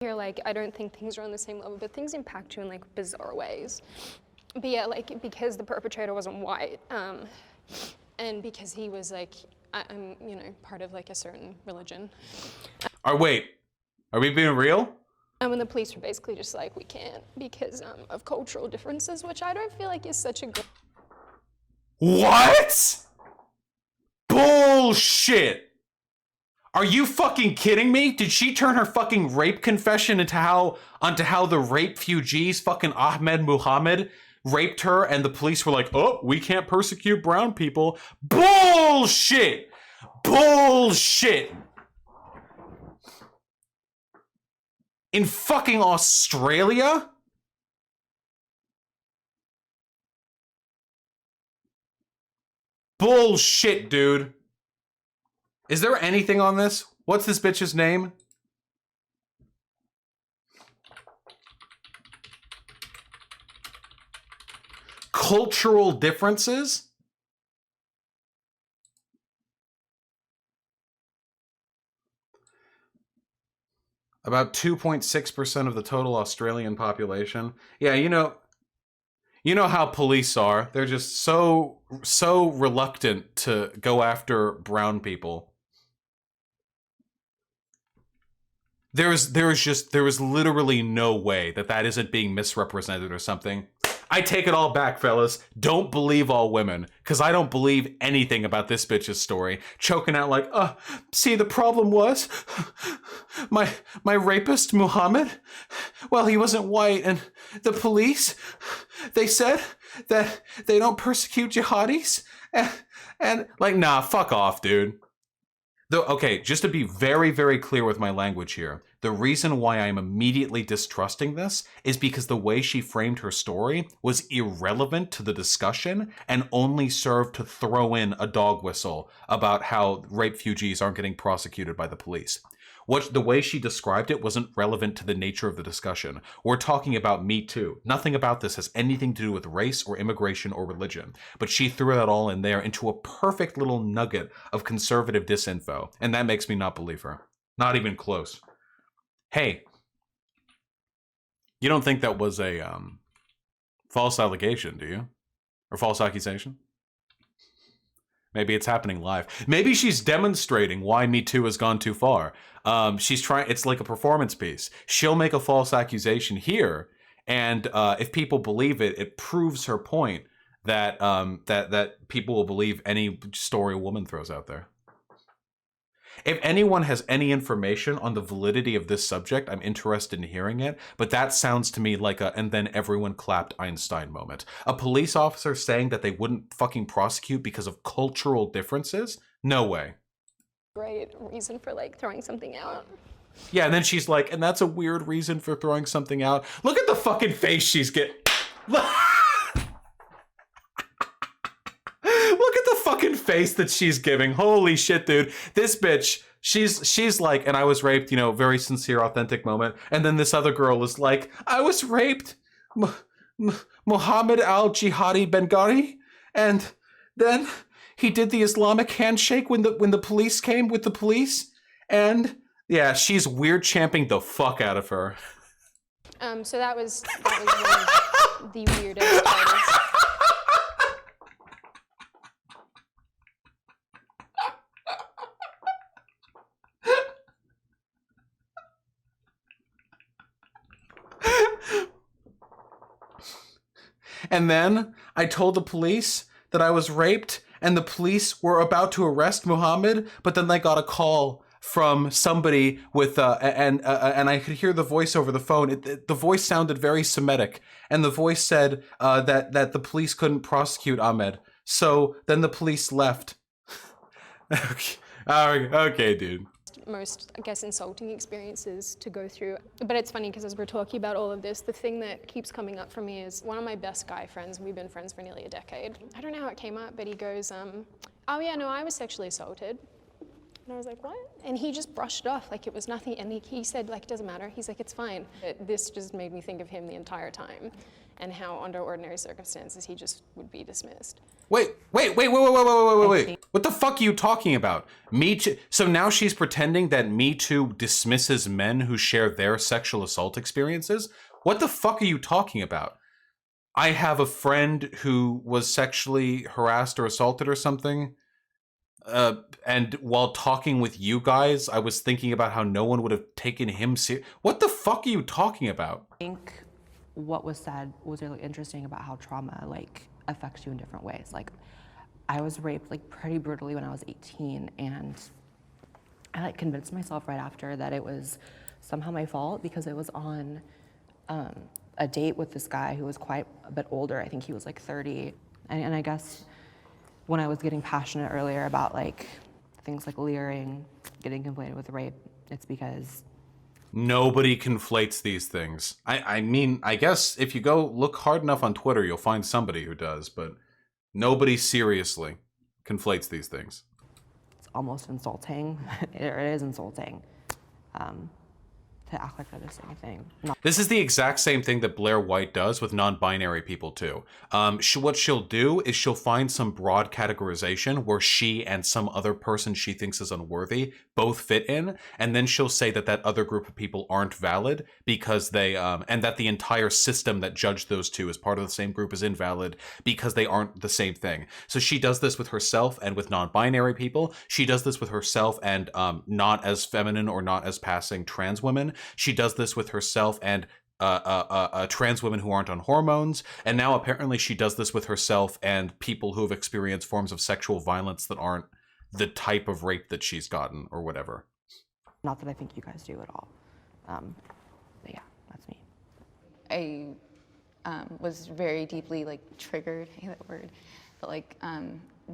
You're like, I don't think things are on the same level, but things impact you in like bizarre ways. But yeah, like because the perpetrator wasn't white, and because he was like, I'm, you know, part of like a certain religion. Wait, are we being real? And the police were basically just like, we can't because of cultural differences, which I don't feel like is such a good. What? Bullshit. Are you fucking kidding me? Did she turn her fucking rape confession onto how the rape fugees, fucking Ahmed Muhammad, raped her and the police were like, oh, we can't persecute brown people? Bullshit! Bullshit! In fucking Australia? Bullshit, dude. Is there anything on this? What's this bitch's name? Cultural differences? About 2.6% of the total Australian population. Yeah, you know how police are. They're just so reluctant to go after brown people. There is literally no way that isn't being misrepresented or something. I take it all back, fellas. Don't believe all women, because I don't believe anything about this bitch's story. Choking out like, see, the problem was, my rapist, Muhammad, well, he wasn't white, and the police, they said that they don't persecute jihadis, and like, nah, fuck off, dude. Though, okay, just to be very, very clear with my language here, the reason why I'm immediately distrusting this is because the way she framed her story was irrelevant to the discussion and only served to throw in a dog whistle about how rape fugees aren't getting prosecuted by the police. The way she described it wasn't relevant to the nature of the discussion. We're talking about Me Too. Nothing about this has anything to do with race or immigration or religion. But she threw that all in there into a perfect little nugget of conservative disinfo. And that makes me not believe her. Not even close. Hey, you don't think that was a false allegation, do you? Or false accusation? Maybe it's happening live. Maybe she's demonstrating why Me Too has gone too far. She's trying, it's like a performance piece. She'll make a false accusation here, and if people believe it, it proves her point that that people will believe any story a woman throws out there. If anyone has any information on the validity of this subject, I'm interested in hearing it, but that sounds to me like a and then everyone clapped Einstein moment. A police officer saying that they wouldn't fucking prosecute because of cultural differences? No way. Great reason for like throwing something out. Yeah, and then she's like, and that's a weird reason for throwing something out. Look at the fucking face she's getting. Look at the fucking face that she's giving. Holy shit, dude. This bitch, she's like, and I was raped, you know, very sincere, authentic moment. And then this other girl is like, I was raped, Muhammad al-Jihadi Benghazi, and then He did the Islamic handshake when the police came with the police, and yeah, she's weird champing the fuck out of her. So that was one of the weirdest parts. And then I told the police that I was raped, and the police were about to arrest Muhammad, but then they got a call from somebody with and I could hear the voice over the phone. The voice sounded very Semitic, and the voice said that the police couldn't prosecute Ahmed. So then the police left. Okay, dude. Most, I guess, insulting experiences to go through. But it's funny because as we're talking about all of this, the thing that keeps coming up for me is one of my best guy friends, and we've been friends for nearly a decade. I don't know how it came up, but he goes, oh yeah, no, I was sexually assaulted. And I was like, what? And he just brushed it off like it was nothing. And he said, like, it doesn't matter. He's like, it's fine. This just made me think of him the entire time and how under ordinary circumstances he just would be dismissed. Wait. What the fuck are you talking about? Me Too. So now she's pretending that Me Too dismisses men who share their sexual assault experiences? What the fuck are you talking about? I have a friend who was sexually harassed or assaulted or something. And while talking with you guys, I was thinking about how no one would have taken him seriously. What the fuck are you talking about? I think what was said was really interesting about how trauma like affects you in different ways. Like, I was raped like pretty brutally when I was 18, and I like convinced myself right after that it was somehow my fault because it was on a date with this guy who was quite a bit older. I think he was like 30, and I guess when I was getting passionate earlier about like things like leering, getting conflated with rape, it's because nobody conflates these things. I mean, I guess if you go look hard enough on Twitter, you'll find somebody who does, but nobody seriously conflates these things. It's almost insulting. It is insulting to act like they're the same thing. This is the exact same thing that Blaire White does with non-binary people too. What she'll do is she'll find some broad categorization where she and some other person she thinks is unworthy both fit in, and then she'll say that that other group of people aren't valid because they, and that the entire system that judged those two as part of the same group is invalid because they aren't the same thing. So she does this with herself and with non-binary people. She does this with herself and not as feminine or not as passing trans women. She does this with herself and trans women who aren't on hormones, and now apparently she does this with herself and people who have experienced forms of sexual violence that aren't the type of rape that she's gotten or whatever. Not that I think you guys do at all, but yeah, that's me. I was very deeply like triggered, I hate that word, but like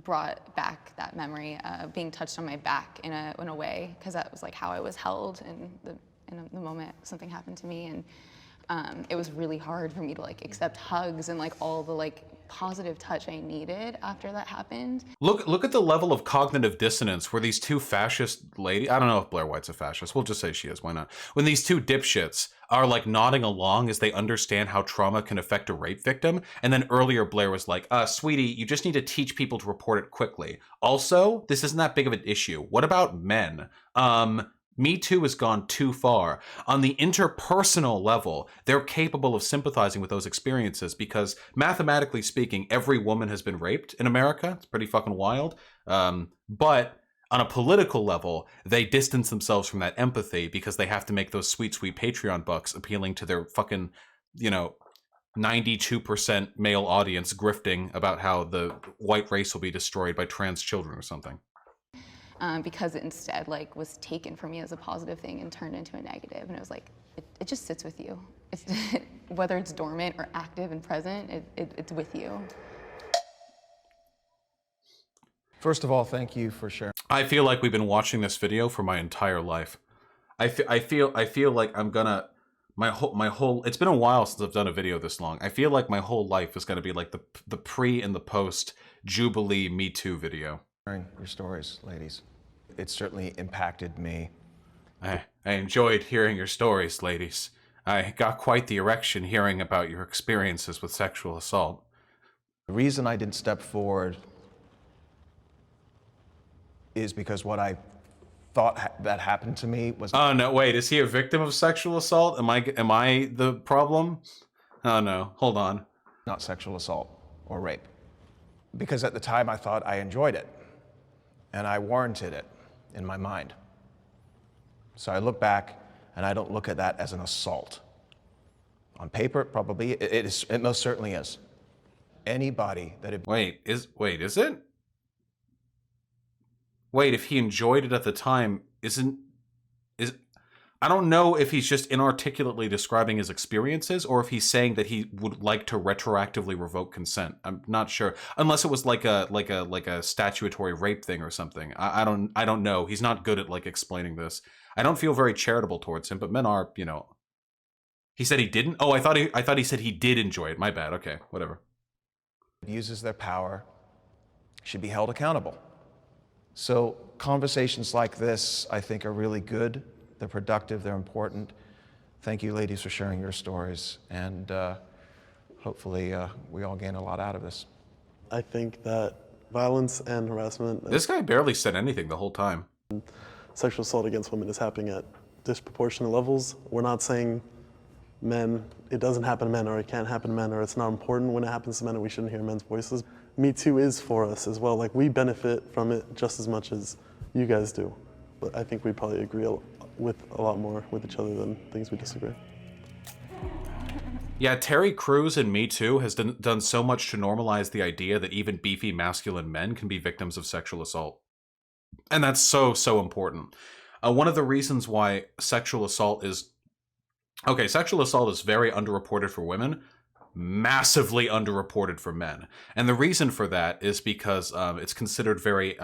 brought back that memory of being touched on my back in a way, because that was like how I was held in the moment something happened to me, and it was really hard for me to like accept hugs and like all the like positive touch I needed after that happened. Look at the level of cognitive dissonance where these two fascist ladies, I don't know if Blaire White's a fascist, we'll just say she is, why not? When these two dipshits are like nodding along as they understand how trauma can affect a rape victim, and then earlier Blaire was like, sweetie, you just need to teach people to report it quickly. Also, this isn't that big of an issue. What about men? Me Too has gone too far. On the interpersonal level, they're capable of sympathizing with those experiences because, mathematically speaking, every woman has been raped in America. It's pretty fucking wild. But on a political level, they distance themselves from that empathy because they have to make those sweet, sweet Patreon bucks appealing to their fucking, 92% male audience grifting about how the white race will be destroyed by trans children or something. Because it instead like was taken from me as a positive thing and turned into a negative, and it was like it just sits with you. It's, whether it's dormant or active and present, it's with you. First of all, thank you for sharing. I feel like we've been watching this video for my entire life. I feel like I'm gonna my whole it's been a while since I've done a video this long. I feel like my whole life is gonna be like the pre and the post Jubilee Me Too video. Your stories, ladies. It certainly impacted me. I enjoyed hearing your stories, ladies. I got quite the erection hearing about your experiences with sexual assault. The reason I didn't step forward is because what I thought that happened to me was... Oh, no, wait, is he a victim of sexual assault? Am I the problem? Oh, no, hold on. Not sexual assault or rape. Because at the time I thought I enjoyed it, and I warranted it in my mind. So I look back, and I don't look at that as an assault. On paper, probably, it most certainly is. Anybody that... Wait, is it? Wait, if he enjoyed it at the time, I don't know if he's just inarticulately describing his experiences or if he's saying that he would like to retroactively revoke consent. I'm not sure. Unless it was like a statutory rape thing or something. I don't know. He's not good at like explaining this. I don't feel very charitable towards him, but men are, you know. He said he didn't? Oh, I thought he said he did enjoy it. My bad. Okay, whatever. Abuses their power should be held accountable. So conversations like this, I think, are really good. They're productive, they're important. Thank you, ladies, for sharing your stories, and hopefully we all gain a lot out of this. I think that violence and harassment... This guy barely said anything the whole time. Sexual assault against women is happening at disproportionate levels. We're not saying men, it doesn't happen to men, or it can't happen to men, or it's not important when it happens to men and we shouldn't hear men's voices. MeToo is for us as well. Like, we benefit from it just as much as you guys do. But I think we probably agree with a lot more with each other than things we disagree. Yeah, Terry Crews in MeToo has done so much to normalize the idea that even beefy masculine men can be victims of sexual assault. And that's so important. One of the reasons why sexual assault is very underreported for women, massively underreported for men. And the reason for that is because it's considered very,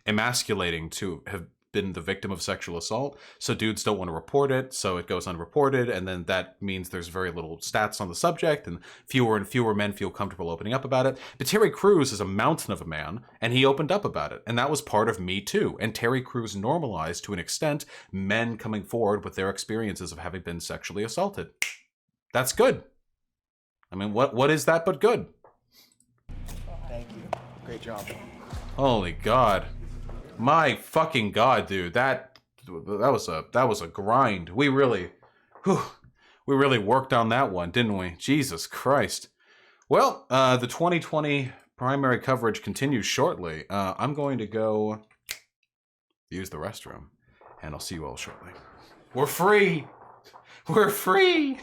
emasculating to have been the victim of sexual assault. So dudes don't want to report it, so it goes unreported, and then that means there's very little stats on the subject, and fewer men feel comfortable opening up about it. But Terry Crews is a mountain of a man, and he opened up about it, and that was part of Me Too. And Terry Crews normalized, to an extent, men coming forward with their experiences of having been sexually assaulted. That's good. I mean, what is that but good? Thank you. Great job. Holy God. My fucking God, dude. That was a grind. We really worked on that one, didn't we? Jesus Christ. Well, the 2020 primary coverage continues shortly. I'm going to go use the restroom, and I'll see you all shortly. We're free! We're free!